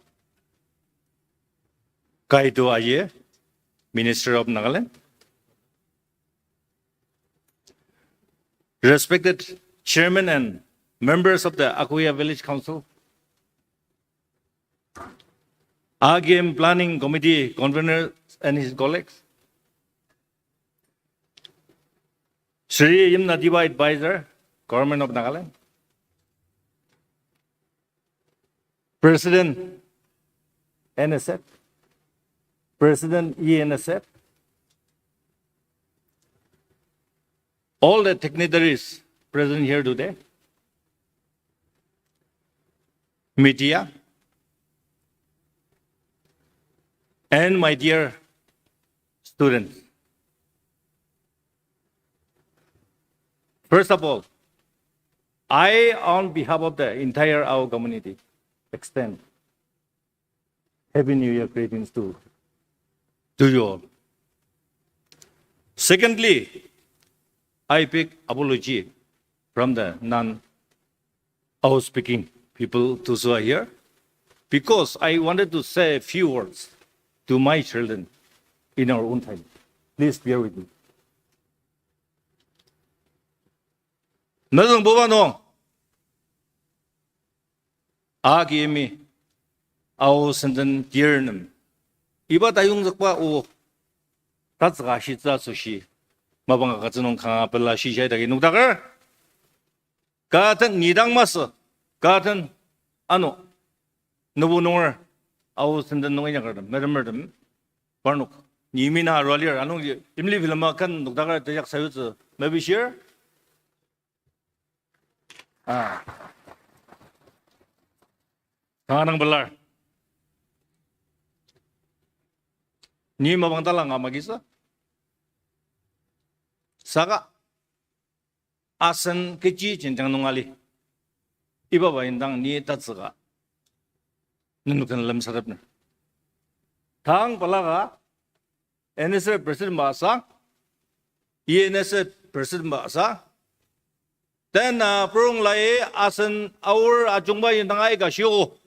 Kaido Aye, Minister of Nagaland, respected Chairman and members of the Akhoya Village Council, AKM Planning Committee convener and his colleagues, Sri Yimna Diva Advisor, Government of Nagaland, President NSF, President ENSF, all the dignitaries present here today, media, and my dear students. First of all, I, on behalf of the entire our community, extend Happy New Year greetings to you all. Secondly, I beg apology from the non-speaking people who are here, because I wanted to say a few words to my children in our own time. Please bear with me. 너는 뭐바노? AKM이 아우 선전 디얼는 이바 다용적과 오 다츠가 시자 수시 마방가 같은 강아 별라 시샤에 되게 농다가 같은 니당마스 같은 아노 너부농을 아우 선전 농이냐 그러든 메르메르든 바노 니미나 롤리어 아노 임리 빌마 칸 농다가 대작 사유즈 메비시어 아 강아랑 별라 ni mabang talang nga magisa saka asan keji jenjang nungali iba ba indang ni tatsuga Nanukan lam sarapna. Tang palaga, NSA President Masa, ENSA President Masa, then prong lai asan our ajungba yintangai ka siyo.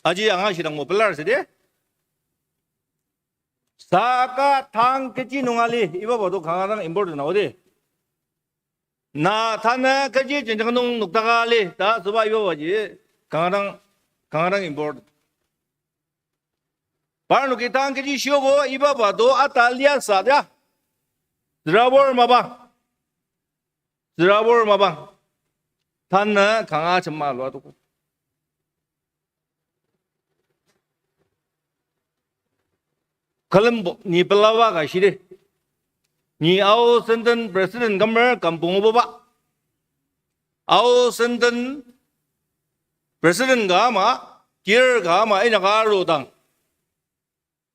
Aji anga sidang mo pelar sede. Saka tang keci nungali iba bodo kangarang import na ode. Na thana keci jenjang nung nuktakali ta suba iba baji kangarang import. Parno ki tang keci siyo go iba bodo atalia sadya. Zirabor mabang. Thana kanga chama lo atu. Kalam ni pelawa ka shire. Ni au senden president gambar kampung baba. Au senden president gama kier gama ina karo dang.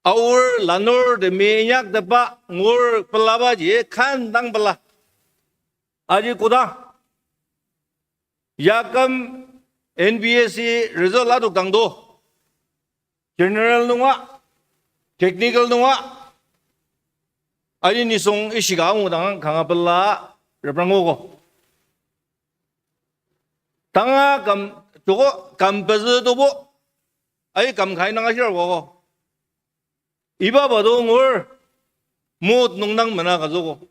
Our lanor de minyak deba ngur pelawa je kan dang bela. Aji kuda. Yakam NBSC result aduk dang do. General nunga. Technical nunga aji nisong isiga ngudang kangapella reprangoko tanga kam togo kampezu dobo ai kam khai nanga shir go iba bado ngor mot nungdang mana ga zogo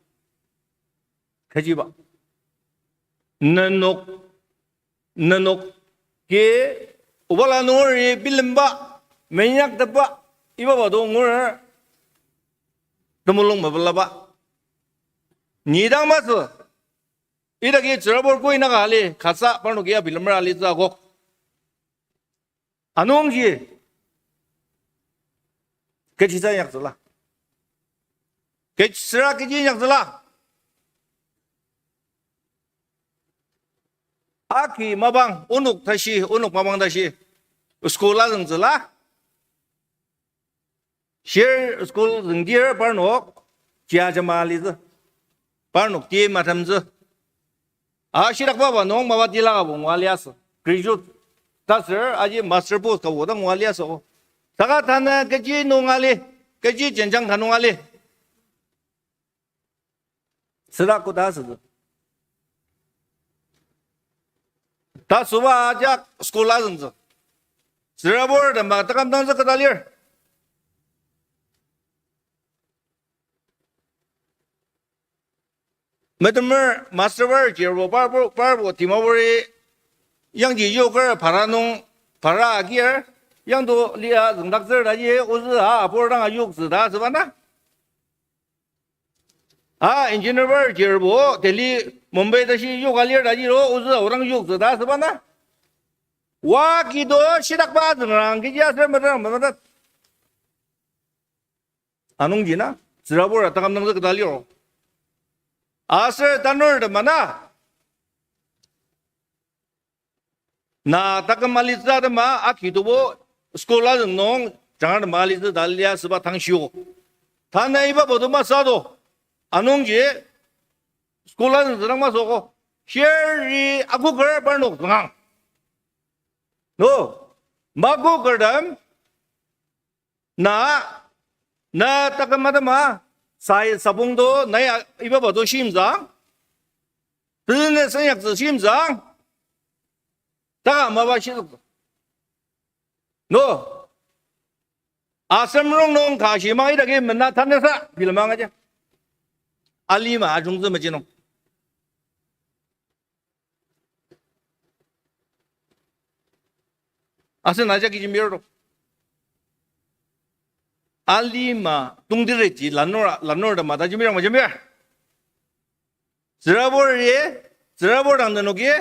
khajiba nanok ke ubala nor bilimba menyak daba iba bado ngur tumulong mabalaba nidang masu ida ki zerabor koi na kali khasa parno kia bilamra ali za gok anong ji kechisa yak zala kechira keji yak zala aki mabang unuk mabang tashi sekolah zeng zala share school zengdir parnok chia jamali z parnok ti matam z shirak baba nong mawa tilaga bo walias graduate tasir aji master post ka wodang walias o saga thana keji nongali keji jenjang kanongali sira ko das ta suba aja sekolah zeng z sira bor da matakam dang z kadalir Metemer master work jerbo barbo timawari yang ji yoker paranong para gear yang do lia zengdak zer da ye uzi por dang yok zi da zbana engineer work jerbo Delhi Mumbai da shi yok alir da ji ro uzi orang yok zi da zbana wa kido shidak ba zeng ki ja ser madang anong jina zirabor atakam nang zi kadaliro Asar tanur de mana? Na takam maliza de ma akidubo sekolah nong jangan maliza dalia sebab tangsio. Tanah iba bodoh masado. Anong je sekolah sedang masuk ko. Share aku kerja pernok tengang. No, maku kerdam. Na takam madama. Saya sabung do naya iba bodo simzang, business yang simzang, tak mawa situ. No, asam rong nong kasih mai lagi mana tanah sa film aja. Alima ajung tu macam nong. Asal naja kijim biar. Alima tungdireji lanor da mata jumir macam ya. Zerabor ang nanogi.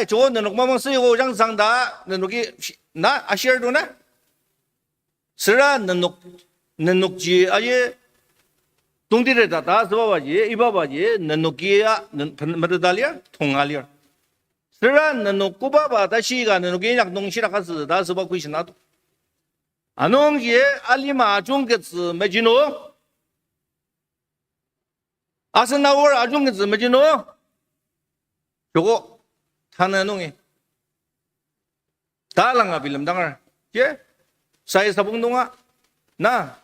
Jodoh nanok mamang sih ko jang sang da nanogi na asyar do na. Sera nanok ji aje tungdire da sebab aje iba aje nanogi ya madalia thongalia. Sera nanok kuba ba da shi ga nanogi yak nong shira kas da sebab kuis na tu. Anong ye alima ajung ketsu majino asan awar ajung ketsu majino 저거 타는 놈이 달랑아 빌름당을 예 사이 사봉동아 나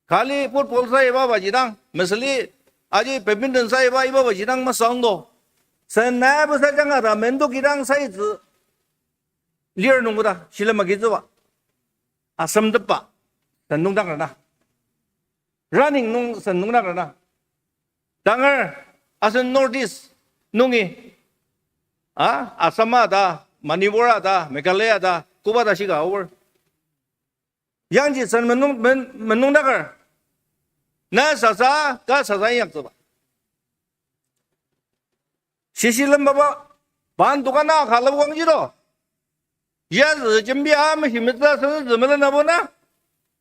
खाली football सा इबा बजिरंग मसली आज badminton सा इबा इबा बजिरंग मा सांगदो सना बसा जंगा रा मेंदो गिरंग साइ ज लियर नुंगदा शिलमा गिजवा Assam दपा सन्नुंग दांगना running नुंग सन्नुंग दांगना दांगर असन north east नुंगी Assam दा मणिपुर दा मेघालय दा कुबा दा Shiga over 양지 선 menung 나 사사 가 사사이 약도바 시실름 바바 반도가 나 갈라고 광지로 야즈 준비하면 힘들다 서 점을 나보나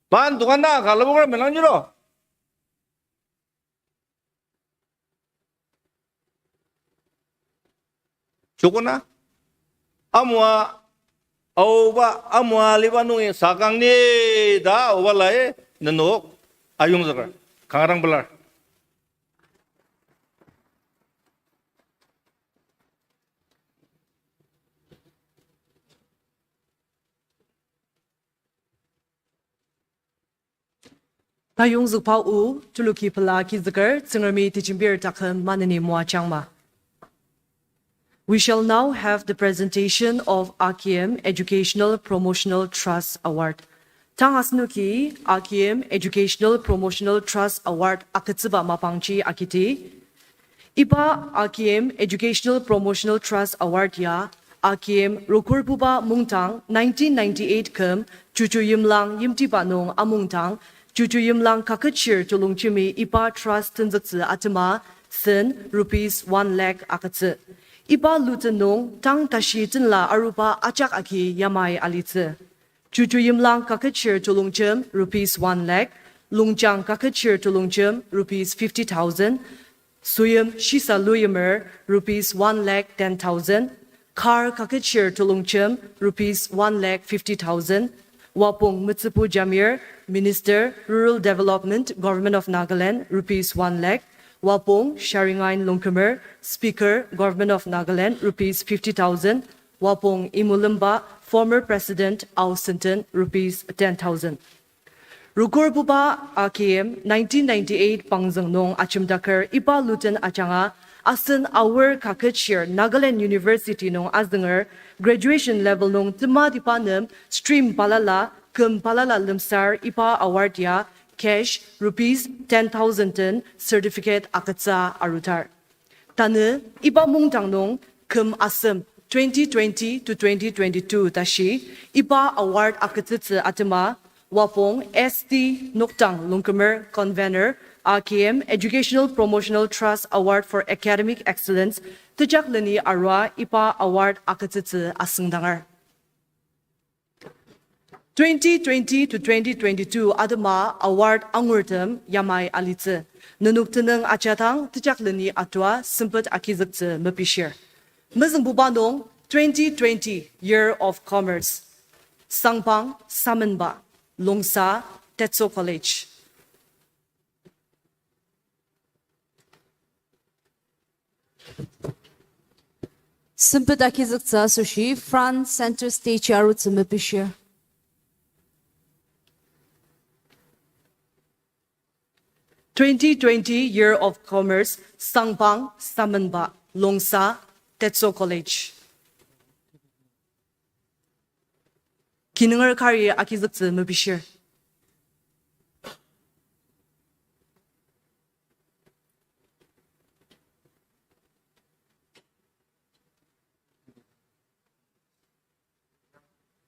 반도가 나 갈라고 그러면 랑지로 조거나 아무와 Auba amwa liba nungi sakang ni da oba lai nenok ayung zakar kangarang belar. Ta yung zukpa u tuluki pala ki zakar tsingermi tichimbir takhan manani mua changma. We shall now have the presentation of AKM Educational Promotional Trust Award. Tang asnuki AKM Educational Promotional Trust Award akatsuba mapangchi akiti. Iba AKM Educational Promotional Trust Award ya AKM Rukurbuba Mungtang 1998 kem Chuchu Yimlang Yimtiba nong Amungtang Chuchu Yimlang Kakachir Tulungchimi Iba Trust Tunzatsu Atama Sen rupees 1 lakh akatsu. Iba lutenong tang tashi tinla arupa achak aki yamai alitse. Chuchu yimlang kakachir tulungchem rupees 1 lakh, lungchang kakachir tulungchem rupees 50,000, suyam shisa luyamer rupees 1 lakh 10,000, kar kakachir tulungchem rupees 1 lakh 50,000, wapung Mutsupu Jamir, Minister, Rural Development, Government of Nagaland rupees 1 lakh, Wapong Sharingain Lungkamer, Speaker, Government of Nagaland, rupees 50,000. Wapong Imulimba, former President Au Sinton, rupees 10,000. Rukur Buba AKM 1998 Pangzang Nong Achimdakar Iba Luton Achanga Asan Our Kakachir Nagaland University Nong Azdanger graduation level Nong Tima Dipanem Stream Palala Kum Palala Limsar Ipa Awardia cash rupees 10,000 certificate akatsa arutar. Tane iba mungtang nong kum asam 2020 to 2022 tashi iba award akatsitsa atama wapong ST Noktang Lungkamer Convener AKM Educational Promotional Trust Award for Academic Excellence tujaklani arwa iba award akatsitsa asungdangar. 2020 to 2022 Adama Award Angurtam Yamai Alitze. Nanuktanang Achatang Tijaklani Atwa Simpet Akizakze Mapishir. Mizang Bubanong 2020 Year of Commerce. Sangpang Samenba Longsa Tetso College. Simpet Akizakze Sushi Front Center Stage Arutze Mapishir. 2020 Year of Commerce, Sangpang, Samenba, Longsa, Tetso College. Kinungar Kari Akizakze Mabishir.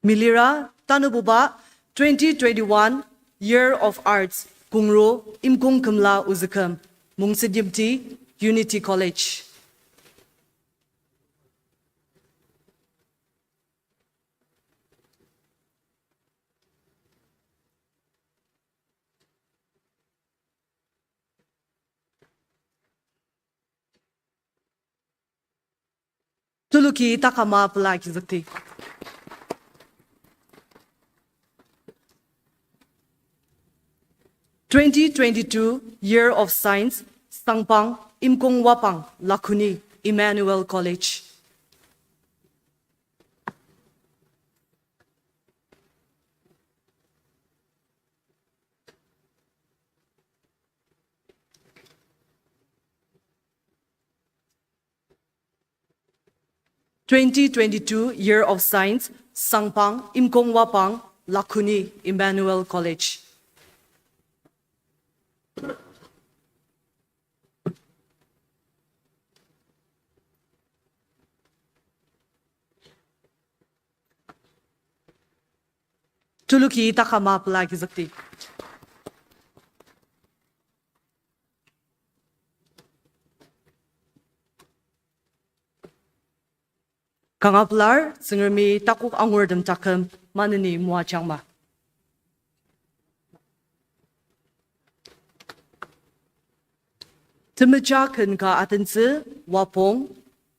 Milira Tanububa, 2021 Year of Arts, Kungro Imkung Kumla Uzakam, Mungsidimti, Unity College. Tuluki Takama Palaki Zakti. (2022) Year of Science, Sangpang, Imkong Wapang, Lakuni, Emmanuel College. 2022 Year of Science, Sangpang, Imkong Wapang, Lakuni, Emmanuel College. Tuluki takama pelagi zakti. Kangaplar, singermi takuk angwardam takam, manani mua changma. Temajakan ka atense, wapong,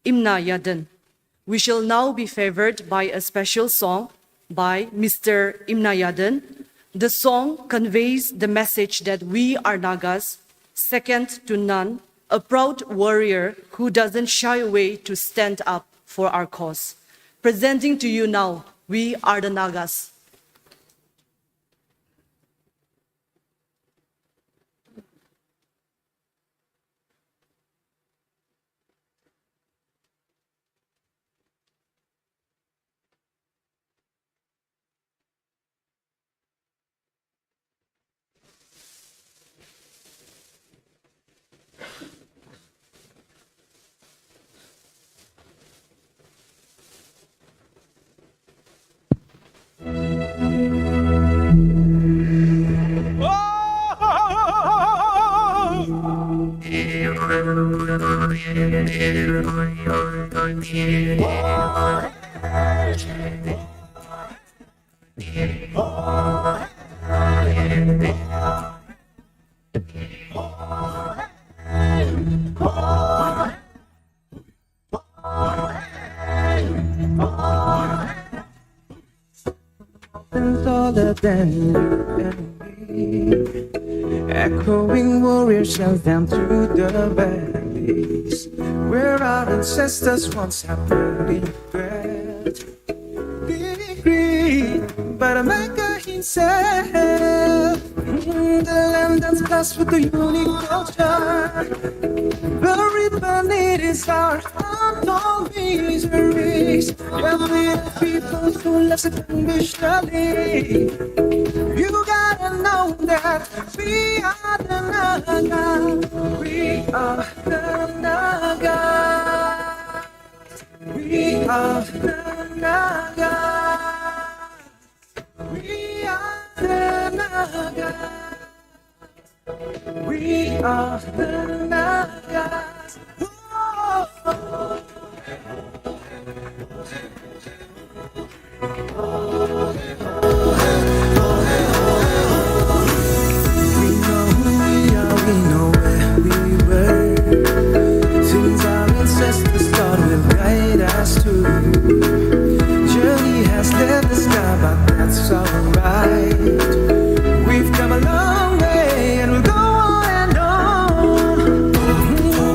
imna yaden. We shall now be favored by a special song by Mr. Imna Yaden. The song conveys the message that we are Nagas, second to none, a proud warrior who doesn't shy away to stand up for our cause. Presenting to you now, we are the Nagas. Taller than you and me, echoing warriors shell down through the valleys, where our ancestors once have buried bread. Degree, but America himself, the land that's blessed with the unique culture. Buried beneath is our untold miseries. Yeah, we're the people who left it unconditionally. You gotta know that we are the Naga. We are the Naga. We are the Naga. We are the Naga. We are the Nagas. Whoa. We know who we are, we know where we were. Since our ancestors thought will guide us to. Journey has left us now, but that's alright. We've come a long way and we'll go on and on.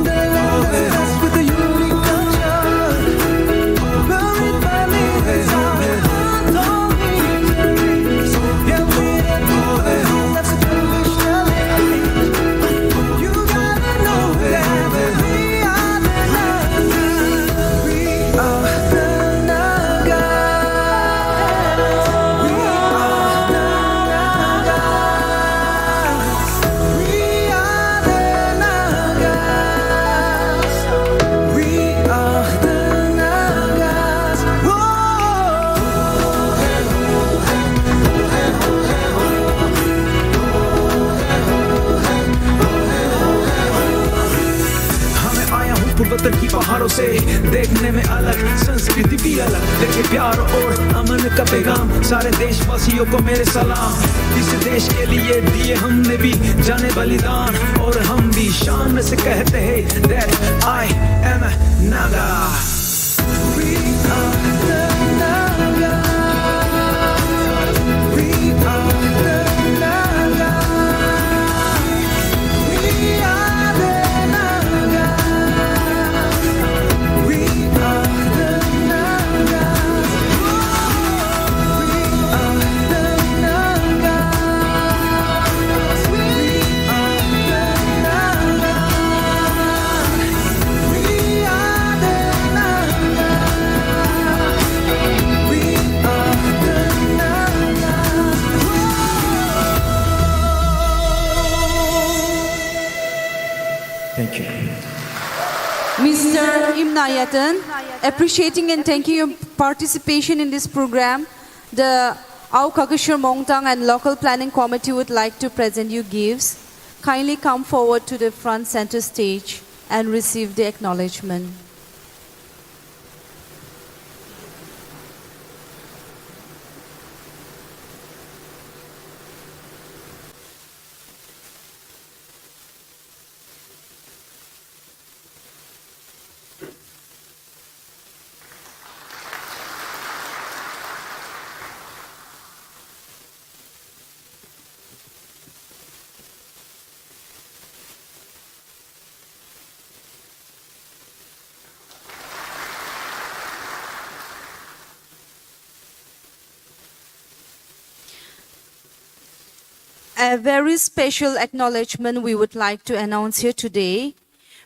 The land is blessed with a unique culture. Buried beneath is our untold miseries. Yeah, we don't know it, that's a tradition. You gotta know that we are the Nagas. We are the Nagas. We are the पूर्वोत्तर की पहाड़ों से देखने में अलग संस्कृति भी अलग लेके प्यार और अमन का पैगाम सारे देशवासियों को मेरे सलाम इस देश के लिए दिए हमने भी जाने बलिदान और हम भी शान से कहते हैं that I am a Naga. We are the Naga. We are the Naga. We are the Naga. We are the Naga. We are the Naga. We are the Naga. We are the Naga. Mr. Imnayatan, appreciating and thanking your participation in this program, the Au Kakashur Mongtang and Local Planning Committee would like to present you gifts. Kindly come forward to the front center stage and receive the acknowledgement. A very special acknowledgement we would like to announce here today.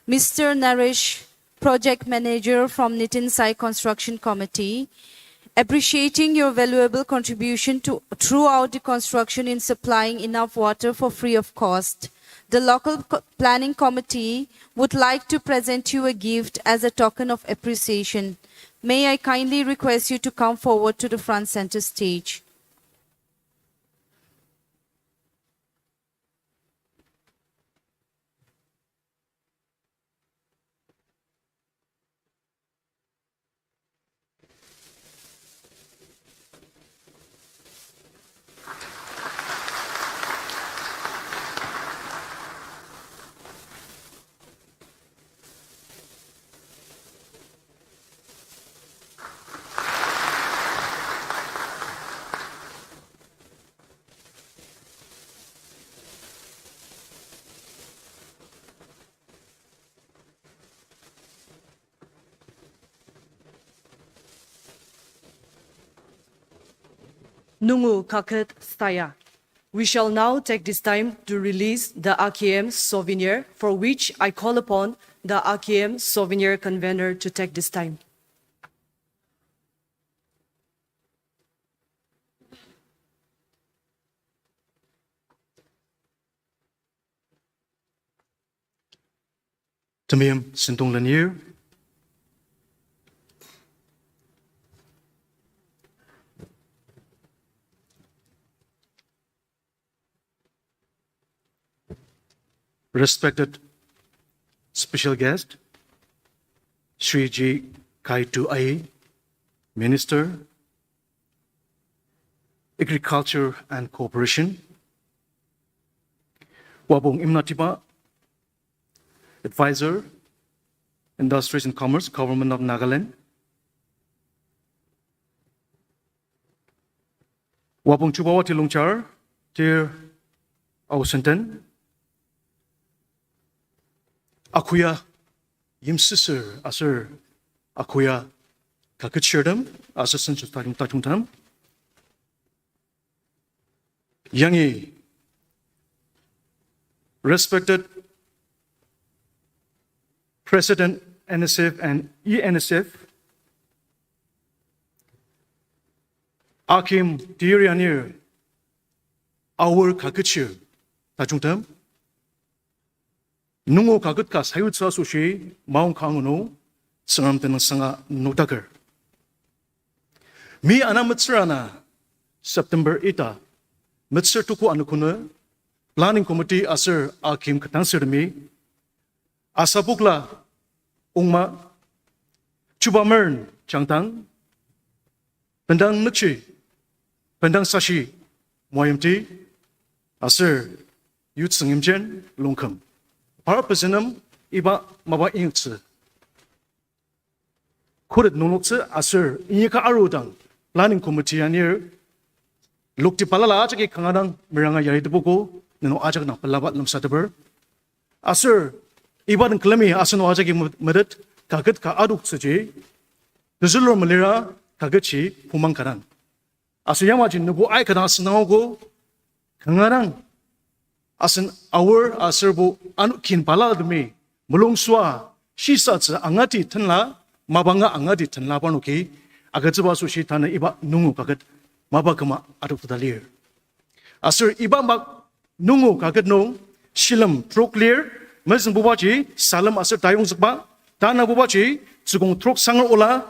Mr. Naresh, Project Manager from Nitin Sai Construction Committee, appreciating your valuable contribution throughout the construction in supplying enough water for free of cost. The Local Planning Committee would like to present you a gift as a token of appreciation. May I kindly request you to come forward to the front center stage. Nungu Kakat Staya. We shall now take this time to release the AKM Souvenir, for which I call upon the AKM Souvenir convener to take this time. Tamim Sintong Lanier, respected special guest, Sri G. Kaitu Ai, Minister, Agriculture and Cooperation, Wabong Imnatipa, Advisor, Industries and Commerce, Government of Nagaland, Wabong Chubawati Lungchar, Dear Ausenten, Akhoya Yimsisir, Asir Akhoya Kakacherdam, Assistant to Tajumtam, Yangi, respected President NSF and ENSF, Akim Dirianir, our Kakachir, Tajumtam, Nungo Kagutka Sayutsa Sushi, Mount Kanguno, Sangamtan Sanga Notaker. Mi Anamatsrana, September 8, Mitser Tuku Anukuna, Planning Committee Asir Akim Katansir me, Asabukla Ungma, Chubamern Changtang, Pendang Nuchi, Pendang Sashi, Moyamti, Asir Yutsangimjen, Lungkam. Parapasinam iba maba ingtse. Kurit nunukse asir inyaka arudang planning committee anir lukti palala ajaki kangadang miranga yaritubuko nino ajak na palabat lam sataber asir iba ng klemi asino ajaki medet kaget ka aduk seje nuzulur malira kagetchi pumang karan asir yamajin nubu ay kadang asinago kangadang asin our aserbo anukin paladme mulungswa shisats angati thanla mabanga angati thanla panuki agachba su shi thana iba nungu kagat mabakama adukdalir asir iba mak nungu kagat no shilam proclear mazin bubaji salam asir tayung zakba Tana bubachi, Tsugong Trok Sanger Ola,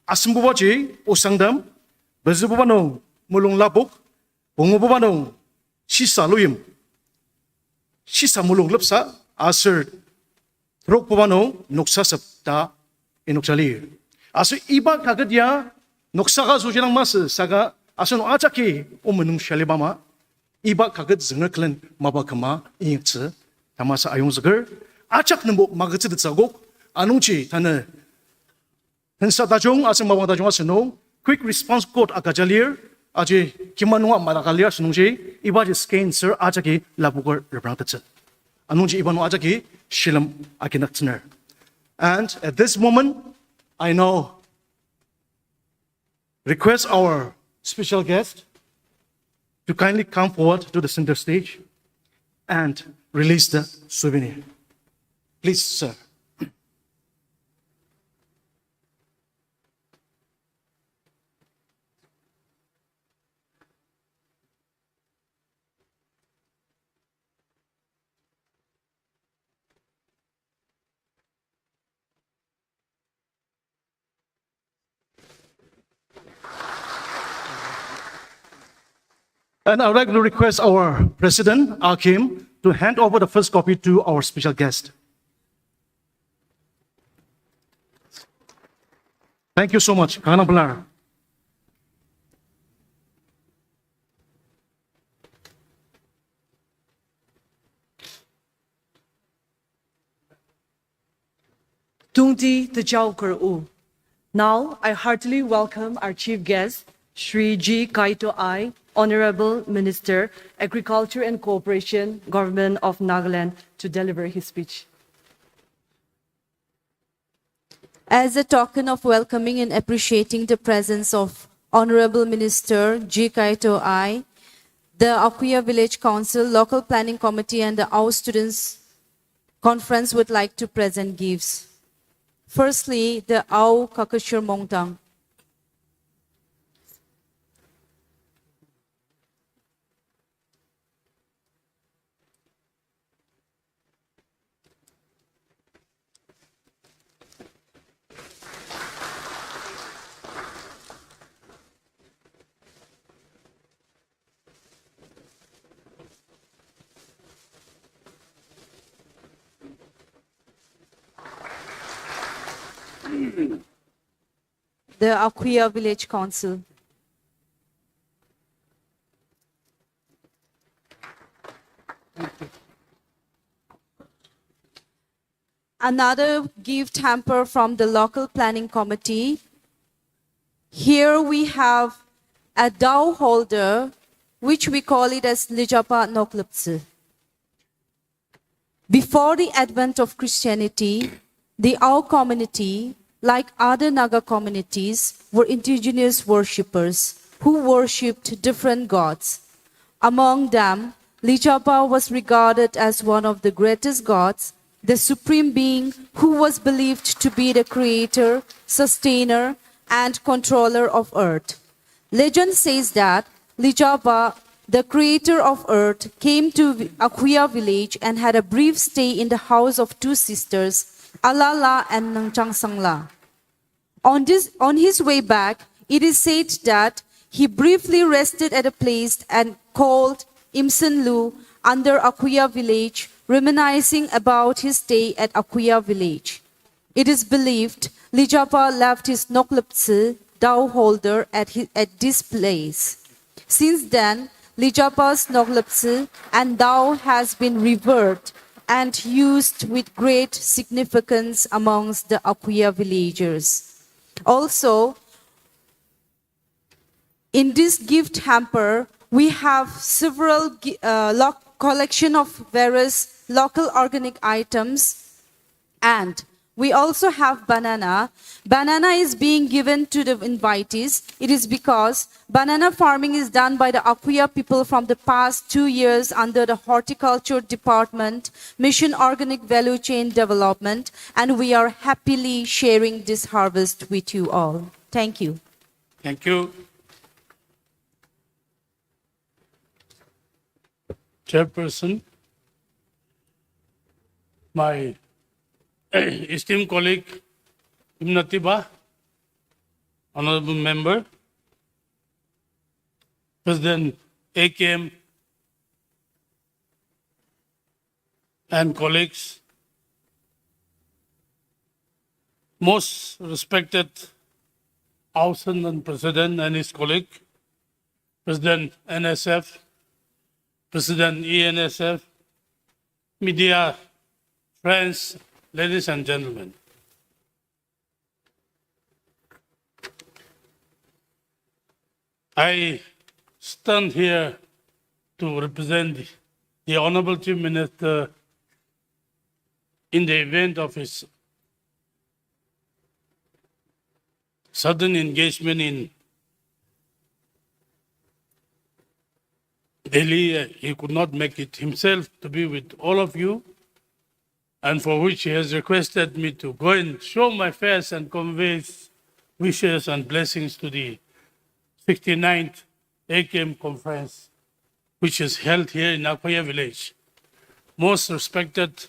Asim bubachi, Osangdam, Bezubano, Mulung Labuk, Bungubano, Shisa Luyim, Shisa Mulung Lupsa, Asir, Trok Bubano, Noksasap, Ta, Inoksali. Asu iba kagadia, Noksaka Sujanang Mas, Saga, Asano Achaki, Omenung Shalibama, iba kagad Zingerklen, Mabakama, Inkse, Tamasa Ayonzager, Achak Nambo Magatid Zagok, Anunchi, Tana, Hensa Dajong, Asam Mabadajong Asano, quick response code Akajalir, Aji Kimanua Madakalia Sunji, Ibaji Skin Sir Ajaki, Labugar Rebrantatse. Anunji Ibanu Ajaki, Shilam Akinatner. And at this moment, I now request our special guest to kindly come forward to the center stage and release the souvenir. Please, sir. And I would like to request our president, AKM, to hand over the first copy to our special guest. Thank you so much. Kanang Belar. Tungti Tachauker U. Now, I heartily welcome our chief guest, Shri G. Kaito I, Honorable Minister, Agriculture and Cooperation, Government of Nagaland, to deliver his speech. As a token of welcoming and appreciating the presence of Honorable Minister G. Kaito I, the Akhoya Village Council, Local Planning Committee, and the Our Students Conference would like to present gifts. Firstly, the Au Kakashur Mongtang. The Akhoya Village Council. Another gift hamper from the Local Planning Committee. Here we have a dow holder, which we call it as Lijapa Nokluptse. Before the advent of Christianity, the Au community, like other Naga communities, were indigenous worshippers who worshipped different gods. Among them, Lijapa was regarded as one of the greatest gods, the supreme being who was believed to be the creator, sustainer, and controller of earth. Legend says that Lijapa, the creator of earth, came to Akhoya village and had a brief stay in the house of two sisters, Alala and Nangchang Sangla. On his way back, it is said that he briefly rested at a place and called Imsenlu under Akhoya village, reminiscing about his stay at Akhoya village. It is believed Lijapa left his Nokluptse dow holder at this place. Since then, Lijapa's Nokluptse and dow has been revered and used with great significance amongst the Akhoya villagers. Also, in this gift hamper, we have several collection of various local organic items, and we also have banana. Banana is being given to the invitees. It is because banana farming is done by the Akhoya people from the past 2 years under the Horticulture Department, Mission Organic Value Chain Development, and we are happily sharing this harvest with you all. Thank you. Thank you. Chairperson, my esteemed colleague Imnatiba, honorable member, President AKM, and colleagues, most respected Außen President and his colleague, President NSF, President ENSF, media friends, ladies and gentlemen. I stand here to represent the Honorable Chief Minister in the event of his sudden engagement in Delhi. He could not make it himself to be with all of you, and for which he has requested me to go and show my face and convey his wishes and blessings to the 69th AKM conference, which is held here in Akhoya Village. Most respected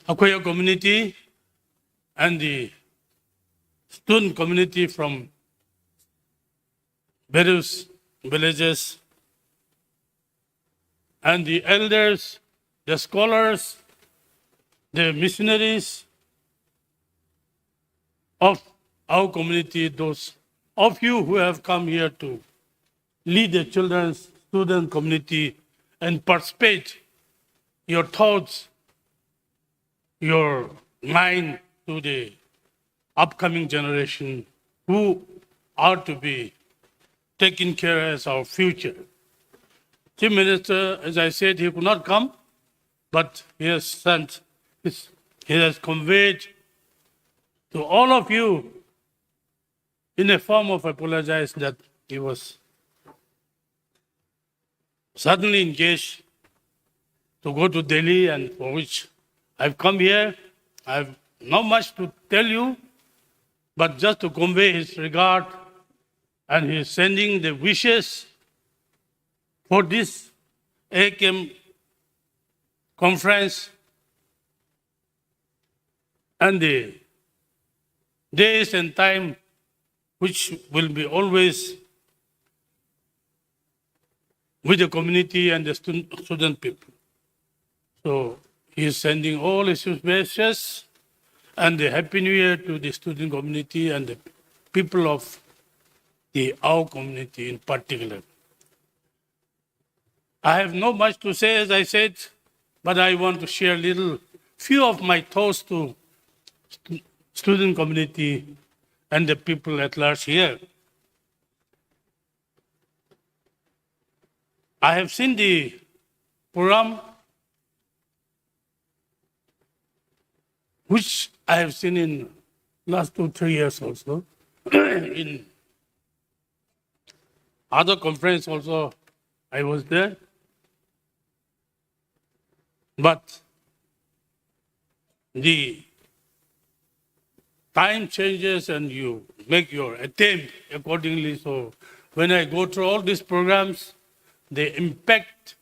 Akhoya community and the student community from various villages, and the elders, the scholars, the missionaries of our community, those of you who have come here to lead the children's student community and participate your thoughts, your mind to the upcoming generation who are to be taken care as our future. Chief Minister, as I said, he could not come, but he has conveyed to all of you in a form of apologize that he was suddenly engaged to go to Delhi, and for which I've come here. I've not much to tell you, but just to convey his regard, and he's sending the wishes for this AKM conference and the days and time which will be always with the community and the student people. So he is sending all his wishes and the Happy New Year to the student community and the people of our community in particular. I have not much to say, as I said, but I want to share few of my thoughts to student community and the people at large here. I have seen the program which I have seen in last 2-3 years also. In other conference also I was there. But the time changes and you make your attempt accordingly. So when I go through all these programs, the impact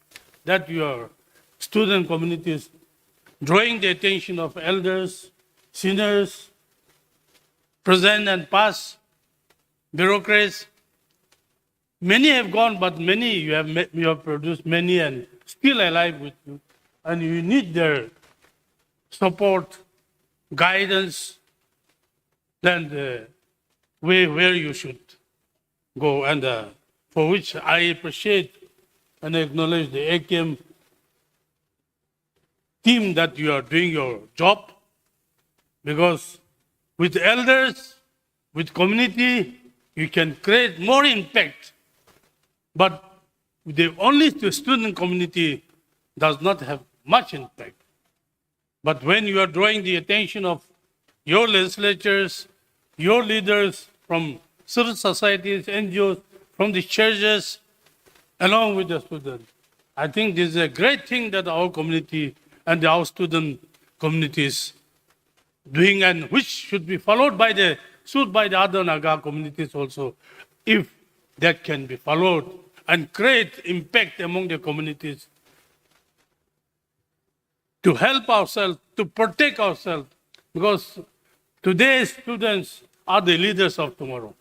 that your student community is drawing the attention of elders, seniors, present and past, bureaucrats. Many have gone, but many you have produced many and still alive with you. And you need their support, guidance, then the way where you should go, and for which I appreciate and acknowledge the AKM team that you are doing your job, because with elders, with community, you can create more impact. But only the student community does not have much impact. But when you are drawing the attention of your legislatures, your leaders from civil societies, NGOs, from the churches, along with the students, I think this is a great thing that our community and our student communities doing, and which should be followed by the other Naga communities also, if that can be followed and create impact among the communities. to help ourselves, to protect ourselves, because today's students are the leaders of tomorrow.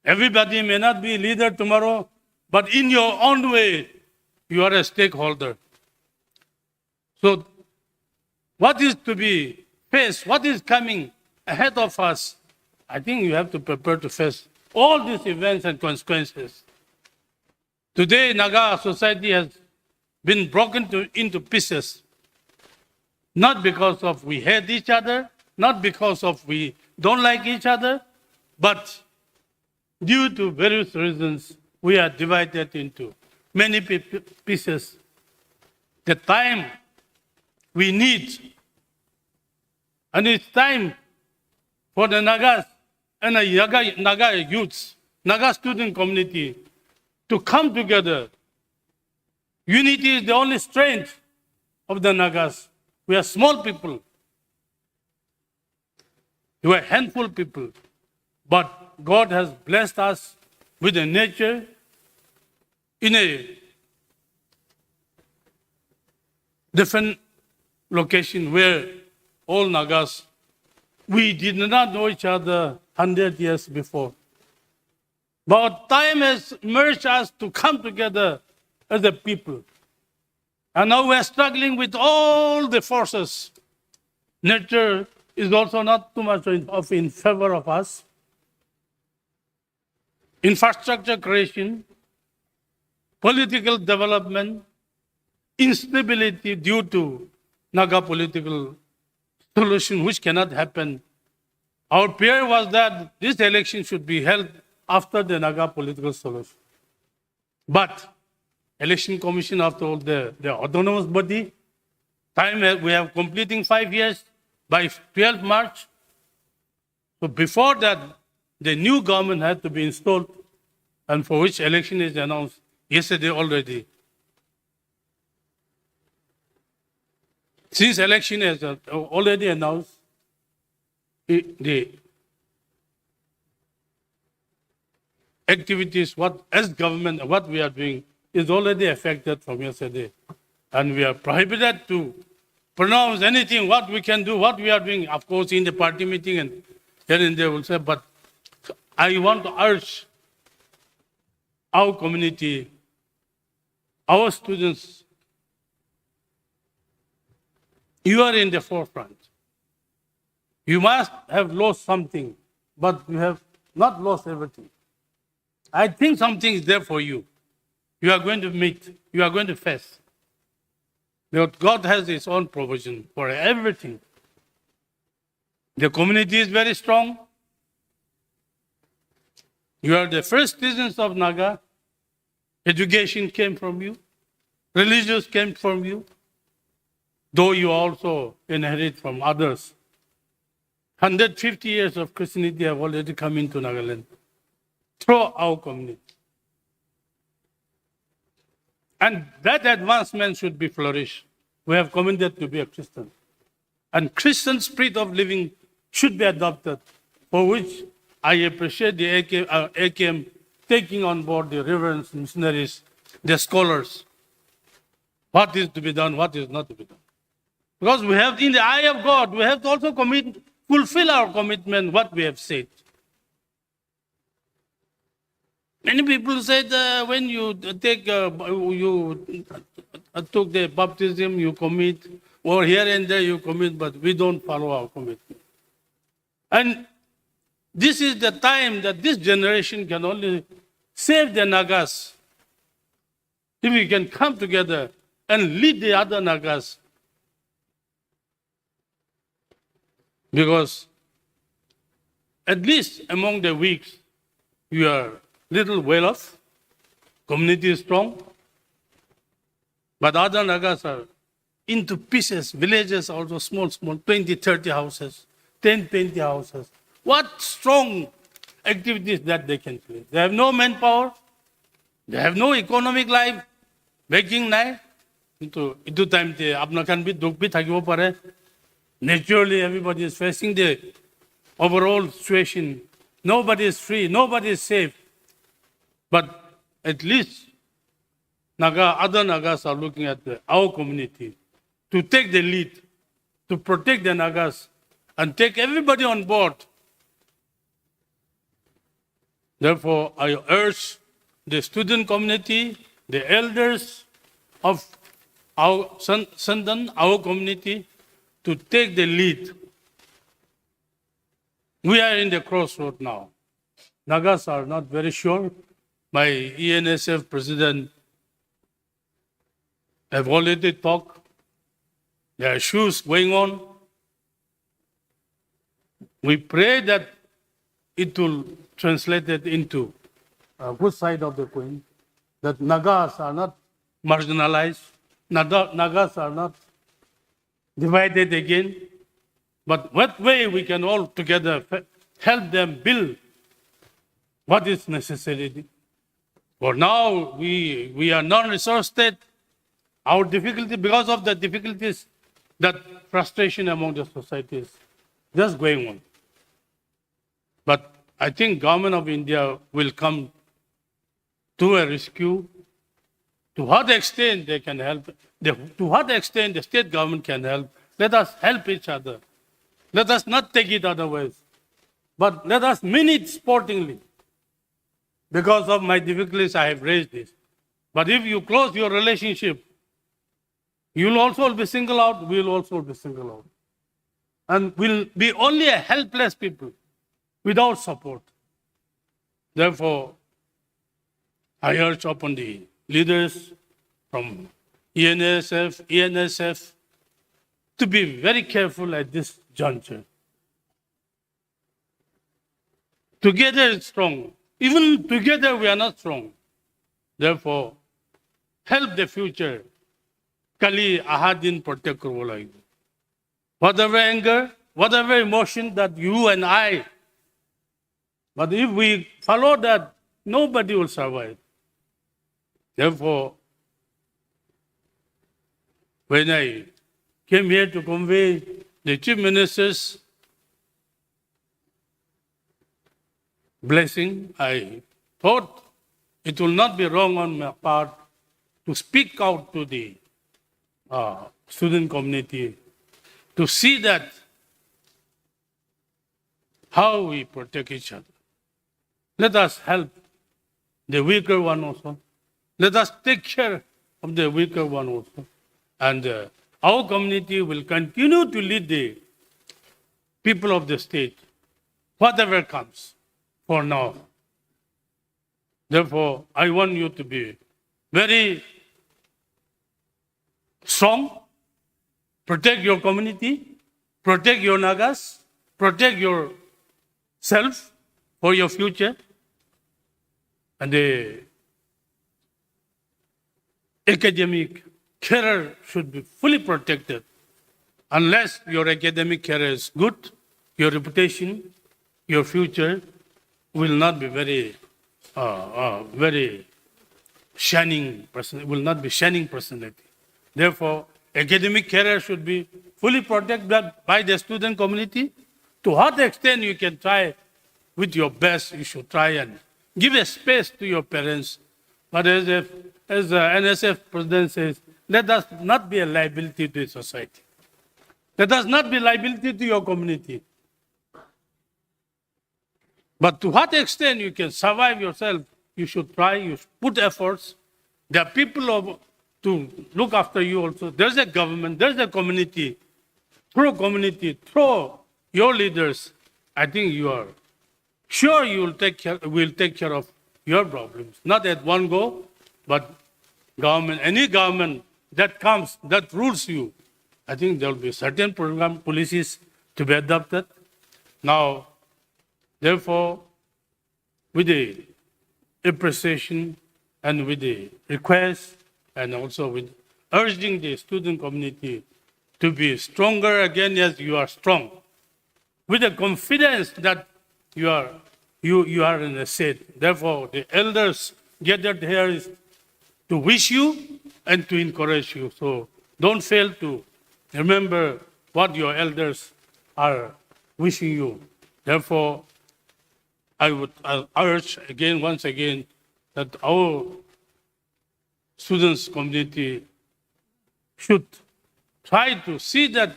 Everybody may not be a leader tomorrow, but in your own way, you are a stakeholder. So, what is to be faced, what is coming ahead of us, I think you have to prepare to face all these events and consequences. Today, Naga society has been broken into pieces, not because of we hate each other, not because of we don't like each other, but due to various reasons, we are divided into many pieces. The time we need, and it's time for the Nagas and the Naga youths, Naga student community to come together. Unity is the only strength of the Nagas. We are small people. We are handful people. But God has blessed us with a nature in a different location where all Nagas, we did not know each other 100 years before. But time has merged us to come together as a people. And now we are struggling with all the forces. Nature is also not too much in favor of us. Infrastructure creation, political development, instability due to Naga political solution, which cannot happen. Our prayer was that this election should be held after the Naga political solution. But Election Commission, after all, the autonomous body, we have completing 5 years by 12 March. So before that, the new government had to be installed, and for which election is announced yesterday already. Since election is already announced, the activities, as government, what we are doing is already affected from yesterday. And we are prohibited to pronounce anything, what we can do, what we are doing, of course, in the party meeting and here and there will say, but I want to urge our community, our students, you are in the forefront. You must have lost something, but you have not lost everything. I think something is there for you. You are going to meet, you are going to face. But God has His own provision for everything. The community is very strong. You are the first citizens of Naga. Education came from you. Religious came from you. Though you also inherit from others. 150 years of Christianity have already come into Nagaland through our community. And that advancement should be flourished. We have commended to be a Christian. And Christian spirit of living should be adopted, for which I appreciate the AKM taking on board the reverends, missionaries, the scholars. What is to be done, what is not to be done. Because we have, in the eye of God, we have to also fulfill our commitment, what we have said. Many people said when you took the baptism, you commit, or here and there you commit, but we don't follow our commitment. And this is the time that this generation can only save the Nagas. If we can come together and lead the other Nagas. Because at least among the weak, you are little well off, community is strong, but other Nagas are into pieces, villages also small, 20, 30 houses, 10, 20 houses. What strong activities that they can play. They have no manpower, they have no economic life, baking life. Into time te apna kan bhi dukh bhi thakibo pare. Naturally, everybody is facing the overall situation. Nobody is free, nobody is safe. But at least other Nagas are looking at our community. to take the lead, to protect the Nagas, and take everybody on board. Therefore, I urge the student community, the elders of our Sandan, our community, to take the lead. We are in the crossroad now. Nagas are not very sure. My ENSF president have already talked. There are issues going on. We pray that it will translate it into a good side of the coin, that Nagas are not marginalized, Nagas are not divided again, but what way we can all together help them build what is necessary. For now, we are non-resource state. Our difficulty, because of the difficulties, that frustration among the society is just going on. But I think government of India will come to a rescue. To what extent they can help, to what extent the state government can help, let us help each other. Let us not take it otherwise, but let us mean it sportingly. Because of my difficulties, I have raised this. But if you close your relationship, you will also be singled out, we will also be singled out. And we'll be only a helpless people without support. Therefore, I urge upon the leaders from ENSF to be very careful at this juncture. Together is strong. Even together we are not strong. Therefore, help the future. Kali ahadin protect karbo. Whatever anger, whatever emotion that you and I, but if we follow that, nobody will survive. Therefore, when I came here to convey the Chief Minister's blessing, I thought it will not be wrong on my part to speak out to the student community to see that how we protect each other. Let us help the weaker one also. Let us take care of the weaker one also. And our community will continue to lead the people of the state, whatever comes for now. Therefore, I want you to be very strong, protect your community, protect your Nagas, protect yourself for your future. And the academic career should be fully protected. Unless your academic career is good, your reputation, your future will not be very shining person, will not be shining personality. Therefore, academic career should be fully protected by the student community. To what extent you can try with your best, you should try and give a space to your parents. But as the NSF president says, let us not be a liability to society. Let us not be liability to your community. But to what extent you can survive yourself, you should try, you should put efforts. There are people to look after you also. There's a government, there's a community. Through your leaders, I think you are sure you will take care of your problems. Not at one go, but government, any government that comes, that rules you, I think there will be certain policies to be adopted. Now, therefore, with the appreciation and with the request and also with urging the student community to be stronger again as you are strong, with the confidence that you are in a state. Therefore, the elders gathered here is to wish you and to encourage you. So don't fail to remember what your elders are wishing you. Therefore, I'll urge again, once again, that our students community should try to see that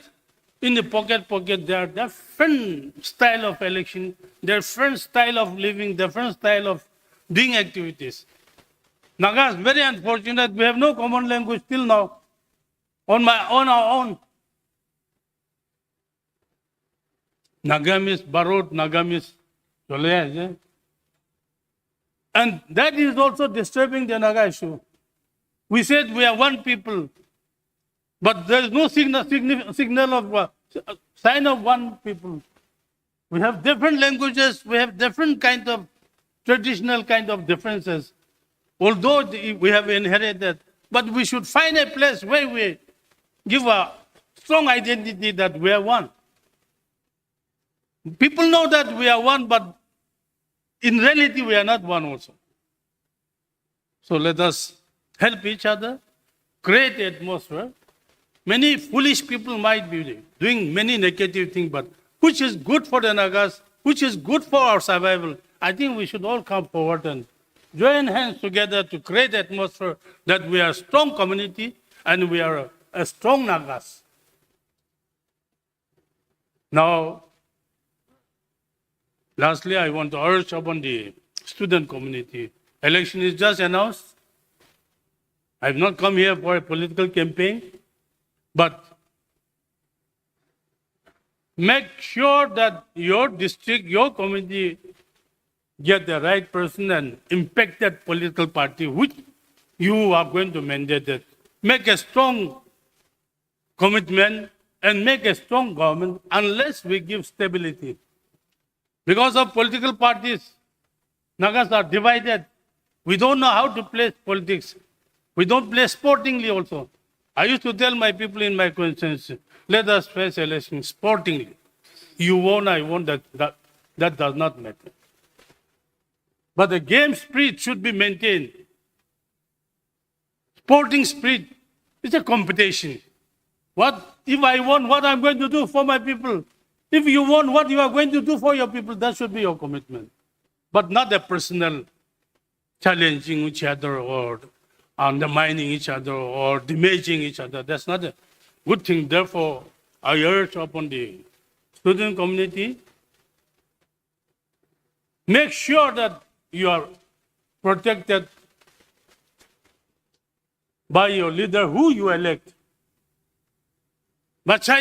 in the pocket, there are different style of election, different style of living, different style of doing activities. Naga is very unfortunate. We have no common language till now. On our own. Naga means Barot, Naga means Jolaya. And that is also disturbing the Naga issue. We said we are one people, but there is no signal of sign of one people. We have different languages, we have different kind of traditional kind of differences. Although we have inherited, but we should find a place where we give a strong identity that we are one. People know that we are one, but in reality we are not one also. So let us help each other, create an atmosphere. Many foolish people might be doing many negative things, but which is good for the Nagas, which is good for our survival. I think we should all come forward and join hands together to create an atmosphere that we are a strong community and we are a strong Nagas. Now, lastly, I want to urge upon the student community. Election is just announced. I have not come here for a political campaign, but make sure that your district, your community get the right person and impact that political party which you are going to mandate it. Make a strong commitment and make a strong government unless we give stability. Because of political parties, Nagas are divided. We don't know how to play politics. We don't play sportingly also. I used to tell my people in my constituency, let us face elections sportingly. You won, I won, that does not matter. But the game spirit should be maintained. Sporting spirit is a competition. What if I won, what I'm going to do for my people? If you want what you are going to do for your people, that should be your commitment. But not a personal challenging each other or undermining each other or damaging each other. That's not a good thing. Therefore, I urge upon the student community, make sure that you are protected by your leader who you elect. But we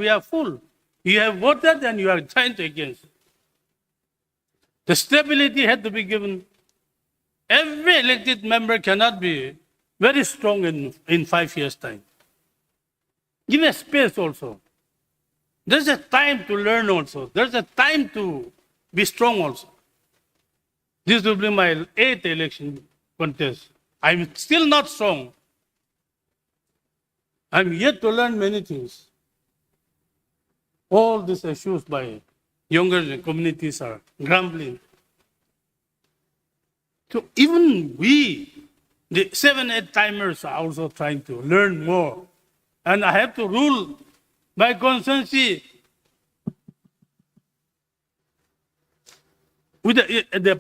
are full. You have voted and you are trying against. The stability had to be given. Every elected member cannot be very strong in 5 years' time. Give a space also. There's a time to learn also. There's a time to be strong also. This will be my 8th election contest. I'm still not strong. I'm yet to learn many things. All these issues by younger communities are grumbling. So even we, the 7, 8 timers, are also trying to learn more. And I have to rule by conscience with in the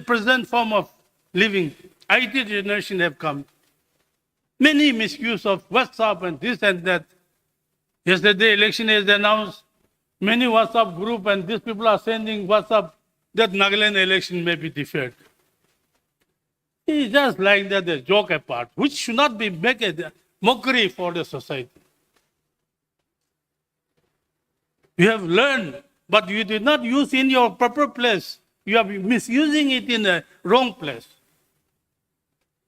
present form of living. IT generation have come. Many misuse of WhatsApp and this and that. Yesterday election is announced. Many WhatsApp group and these people are sending WhatsApp that Nagaland election may be deferred. It's just like that, a joke apart, which should not be make a mockery for the society. You have learned, but you did not use in your proper place. You are misusing it in a wrong place.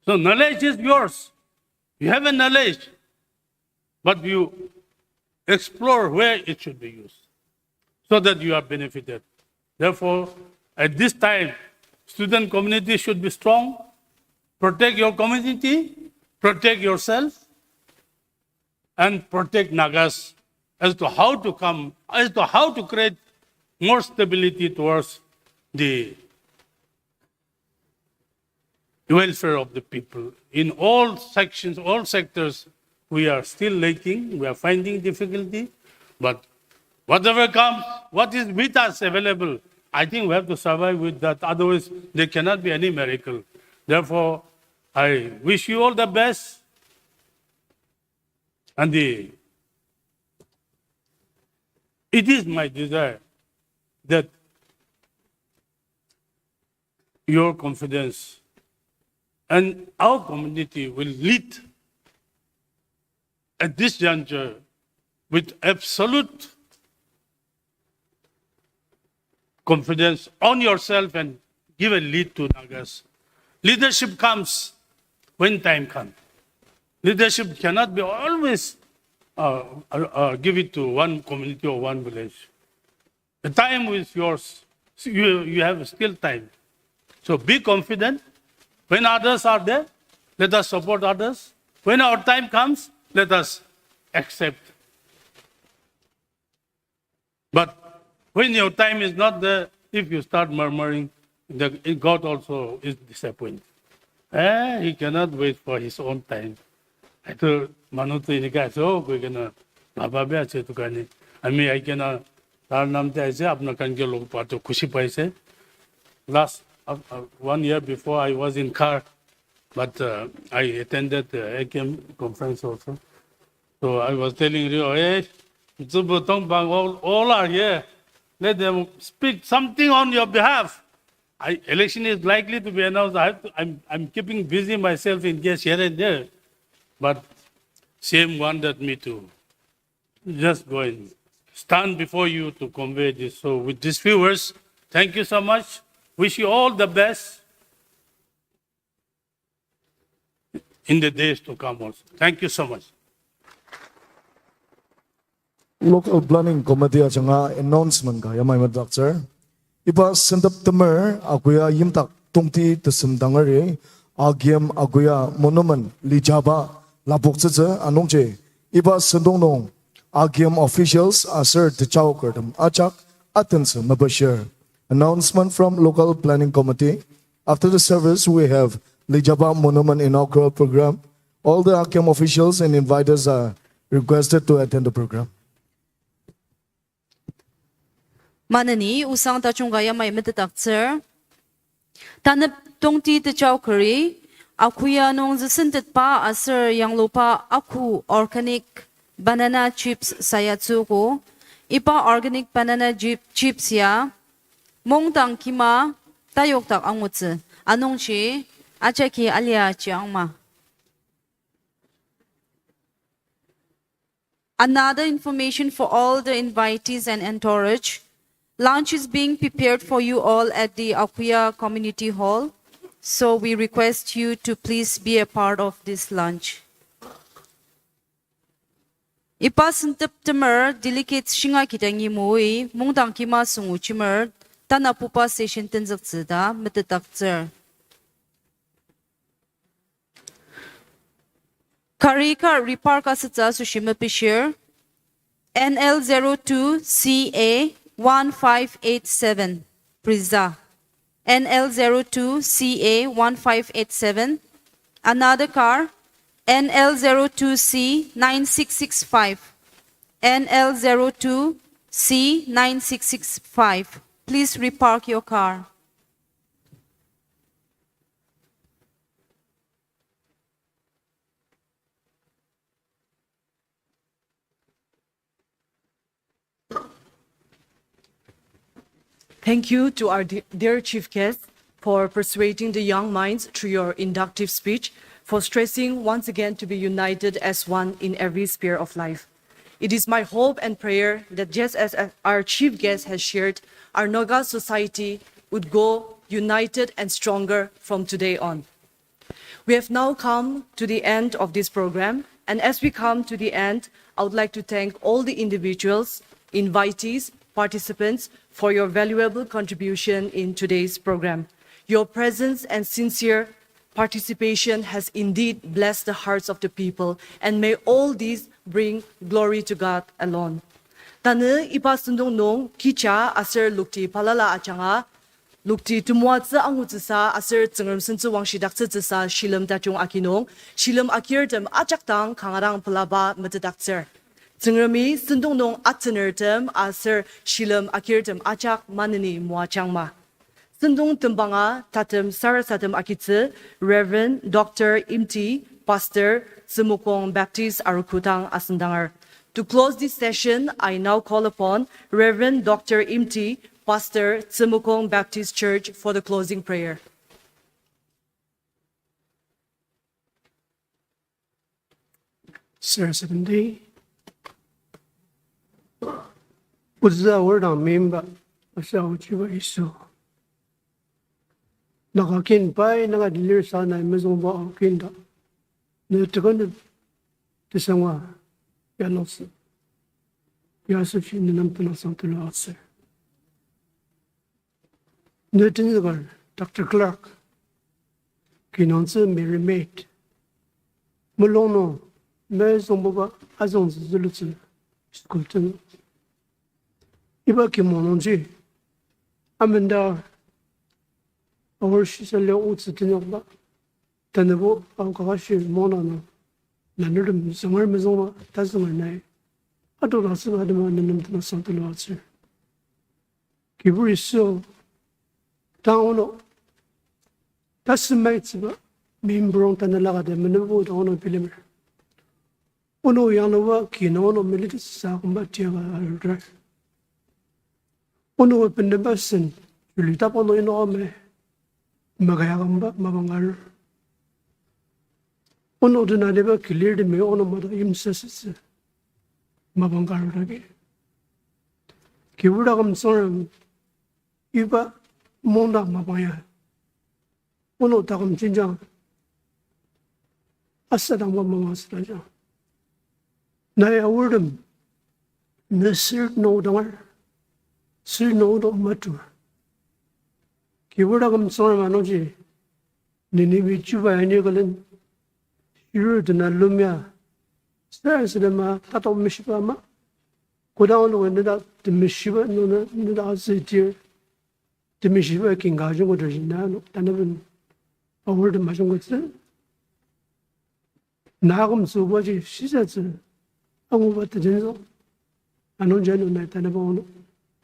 So knowledge is yours. You have a knowledge, but you explore where it should be used so that you are benefited. Therefore, at this time, student community should be strong. Protect your community, protect yourself, and protect Nagas as to how to create more stability towards the welfare of the people. In all sections, all sectors, we are still lacking, we are finding difficulty, but whatever comes, what is with us available, I think we have to survive with that, otherwise there cannot be any miracle. Therefore, I wish you all the best. And it is my desire that your confidence and our community will lead at this juncture with absolute confidence on yourself and give a lead to Nagas. Leadership comes when time comes. Leadership cannot be always give it to one community or one village. The time is yours. You have still time. So be confident. When others are there, let us support others. When our time comes, let us accept. But when your time is not there, if you start murmuring, God also is disappointed. He cannot wait for his own time. Ito manuto ini kasi koi kana bababe ache to kani. Ami I kana tar namte aise apna kanke log pato khushi paise. Last 1 year before I was in car, but I attended the AKM conference also. So I was telling you, hey, all are here. Let them speak something on your behalf. Election is likely to be announced. I'm keeping busy myself in case here and there. But same wanted me to just go and stand before you to convey this. So with these few words, thank you so much. Wish you all the best in the days to come also. Thank you so much. Local planning committee achanga announcement ka yamai ma doctor iba September aguya yimtak tungti tesem dangare AKM aguya monument lijaba labokche anongche iba sendongnong AKM officials asser the chawkerdam achak attention mabashir announcement from local planning committee. After the service we have lijaba monument inaugural program. All the AKM officials and inviters are requested to attend the program. Manani usang ta chungaya mai metatak sir. Tanap tongti te chawkari akuya nong zisentet pa asir yang lupa aku organic banana chips sayatsuko ipa organic banana chips ya mongtang kima tayok tak angutse anong chi achaki alia chiangma. Another information for all the invitees and entourage. Lunch is being prepared for you all at the Akhoya Community Hall. So we request you to please be a part of this lunch. Ipa September delegates shinga kitangi moi mongdang kima sungu chimer tanapupa session tenzak zida metatakzer. Karika repark asatsa sushima pishir NL02CA 1587 Priza NL02CA 1587. Another car NL02C 9665 NL02C 9665. Please repark your car. Thank you to our dear Chief Guest for persuading the young minds through your inductive speech, for stressing once again to be united as one in every sphere of life. It is my hope and prayer that just as our Chief Guest has shared, our Naga society would go united and stronger from today on. We have now come to the end of this program, and as we come to the end, I would like to thank all the individuals, invitees, participants for your valuable contribution in today's program. Your presence and sincere participation has indeed blessed the hearts of the people, and may all these bring glory to God alone. Tane ipa sundong nong kicha aser lukti palala achanga lukti tumwa tsa angu tsa aser tsengram senzu wang shidak tsa shilam tachung akinong shilam akir tem achaktang kangarang palaba metadak Tsengrami sundong nong atsener tem aser shilam akir tem achak manani muachangma. Sendung Tembanga Tatem Sarasatem Akitse, Reverend Dr. Imti, Pastor Semukong Baptist Arukutang Asendangar. To close this session, I now call upon Reverend Dr. Imti, Pastor Semukong Baptist Church for the closing prayer. Sir Seventy. Was the word on member? Sao chiwa iso. Nakakin pa nakadilir sana mesong ba kinda. Netikan tisangwa yanos. Yasushi ninam tunasang tulasa. Netingal Dr. Clark. Kinonse Mary Mate. Malono mesong ba azong zulutsu. Skulten. Iba kimononji. Amenda our shisale uts tinokba. Tanabo ang kakashi monano. Nanudum sangar mezoma tazungar nai. Adorasu adama nanam tunasang tulasa. Kiburi so. Taono. Tas mates ba. Mimbrong tanalaga de menubo taono pilimer. Uno yanawa kinono militis sa kumbatiaga alra. Uno pendebasen. Julita pono inome. Magayagamba mabangal. Uno dinadeba cleared me on a mother imsess. Mabangal ragi. Kibudagam sorum. Iba monda mabaya. Uno takam jinjang. Asadang mamamasraja. Naya wordum. Nasir no dangar. Sir no do matur. Kibudagam sorum anoji. Nini vichuba anigalen. Yurdana lumia. Saransidama tato mishipama. Kodano and the mishiva no the asitir. The mishiva king gajo with Reginano, Tanavan. A word of Majango. Nagam Subaji, she said, I'm over the Genzo. I know General Tanabon,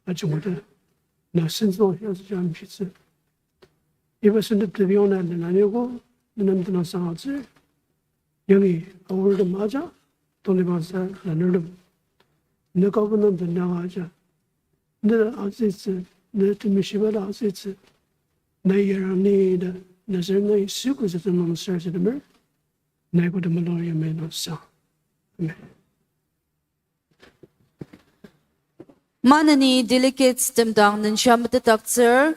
Achuata. Now, since no, here's Jam, she said. It was in the Trivion and Nanago, the Namtana Sounds. Youngie, a word of Maja, Tony Bansa, Lanurdum. No government the Nagaja. Neither assets, neither to Mishiva assets. Neither need, neither secrets of the non-search of the mirror. Neither the Maloria may not sound. Amen. Manani delegates temdang nansham taksir.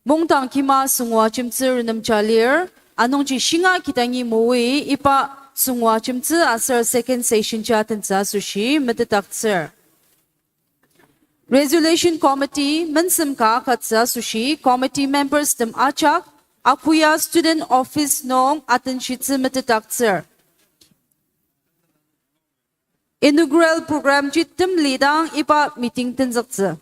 Mongtang kima sungwa chimtsir nam chalir. Anong chi shinga kitangi mowi ipa sungwa chimtsi asar second session chatan sa sushi mataksir. Resolution Committee mansam ka katsa sushi committee members tem achak Akhoya Student Office nong atan shitsi mataksir. Inaugural program chitim lidang ipa meeting tenzaksa.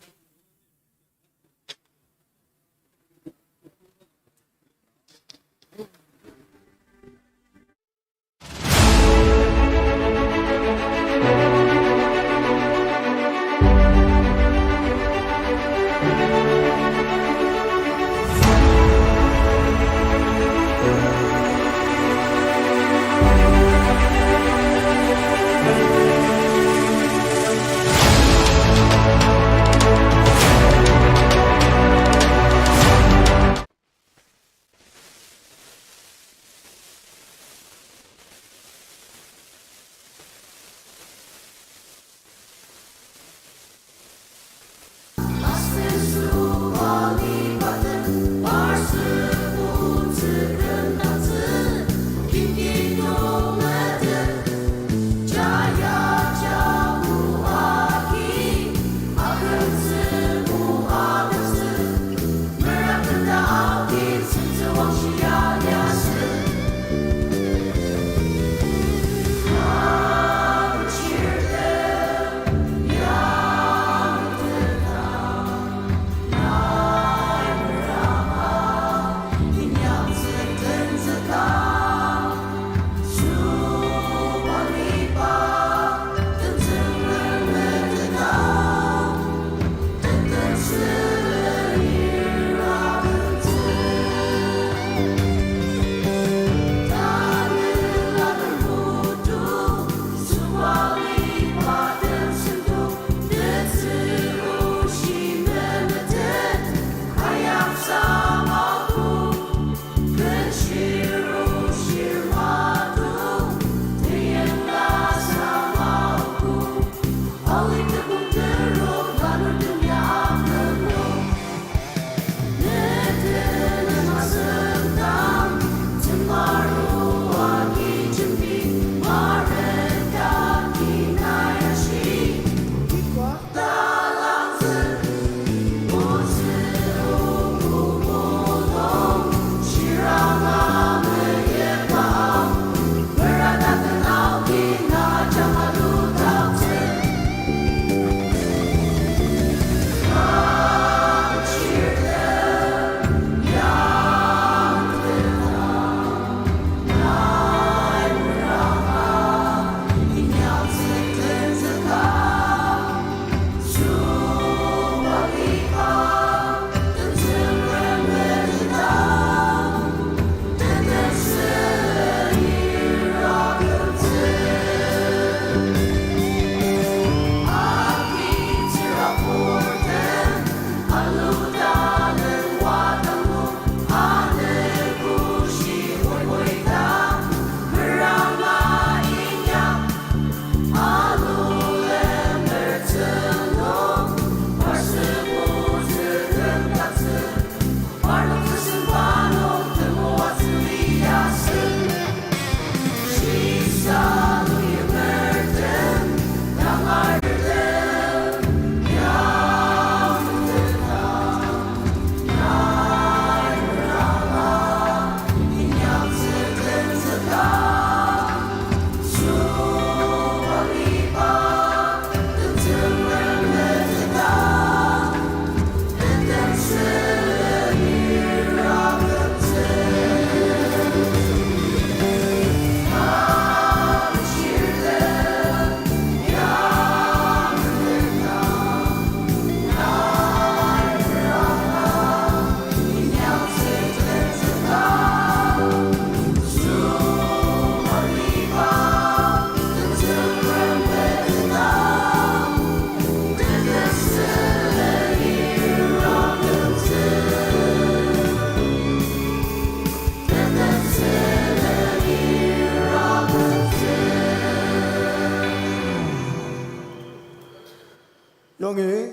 Rongi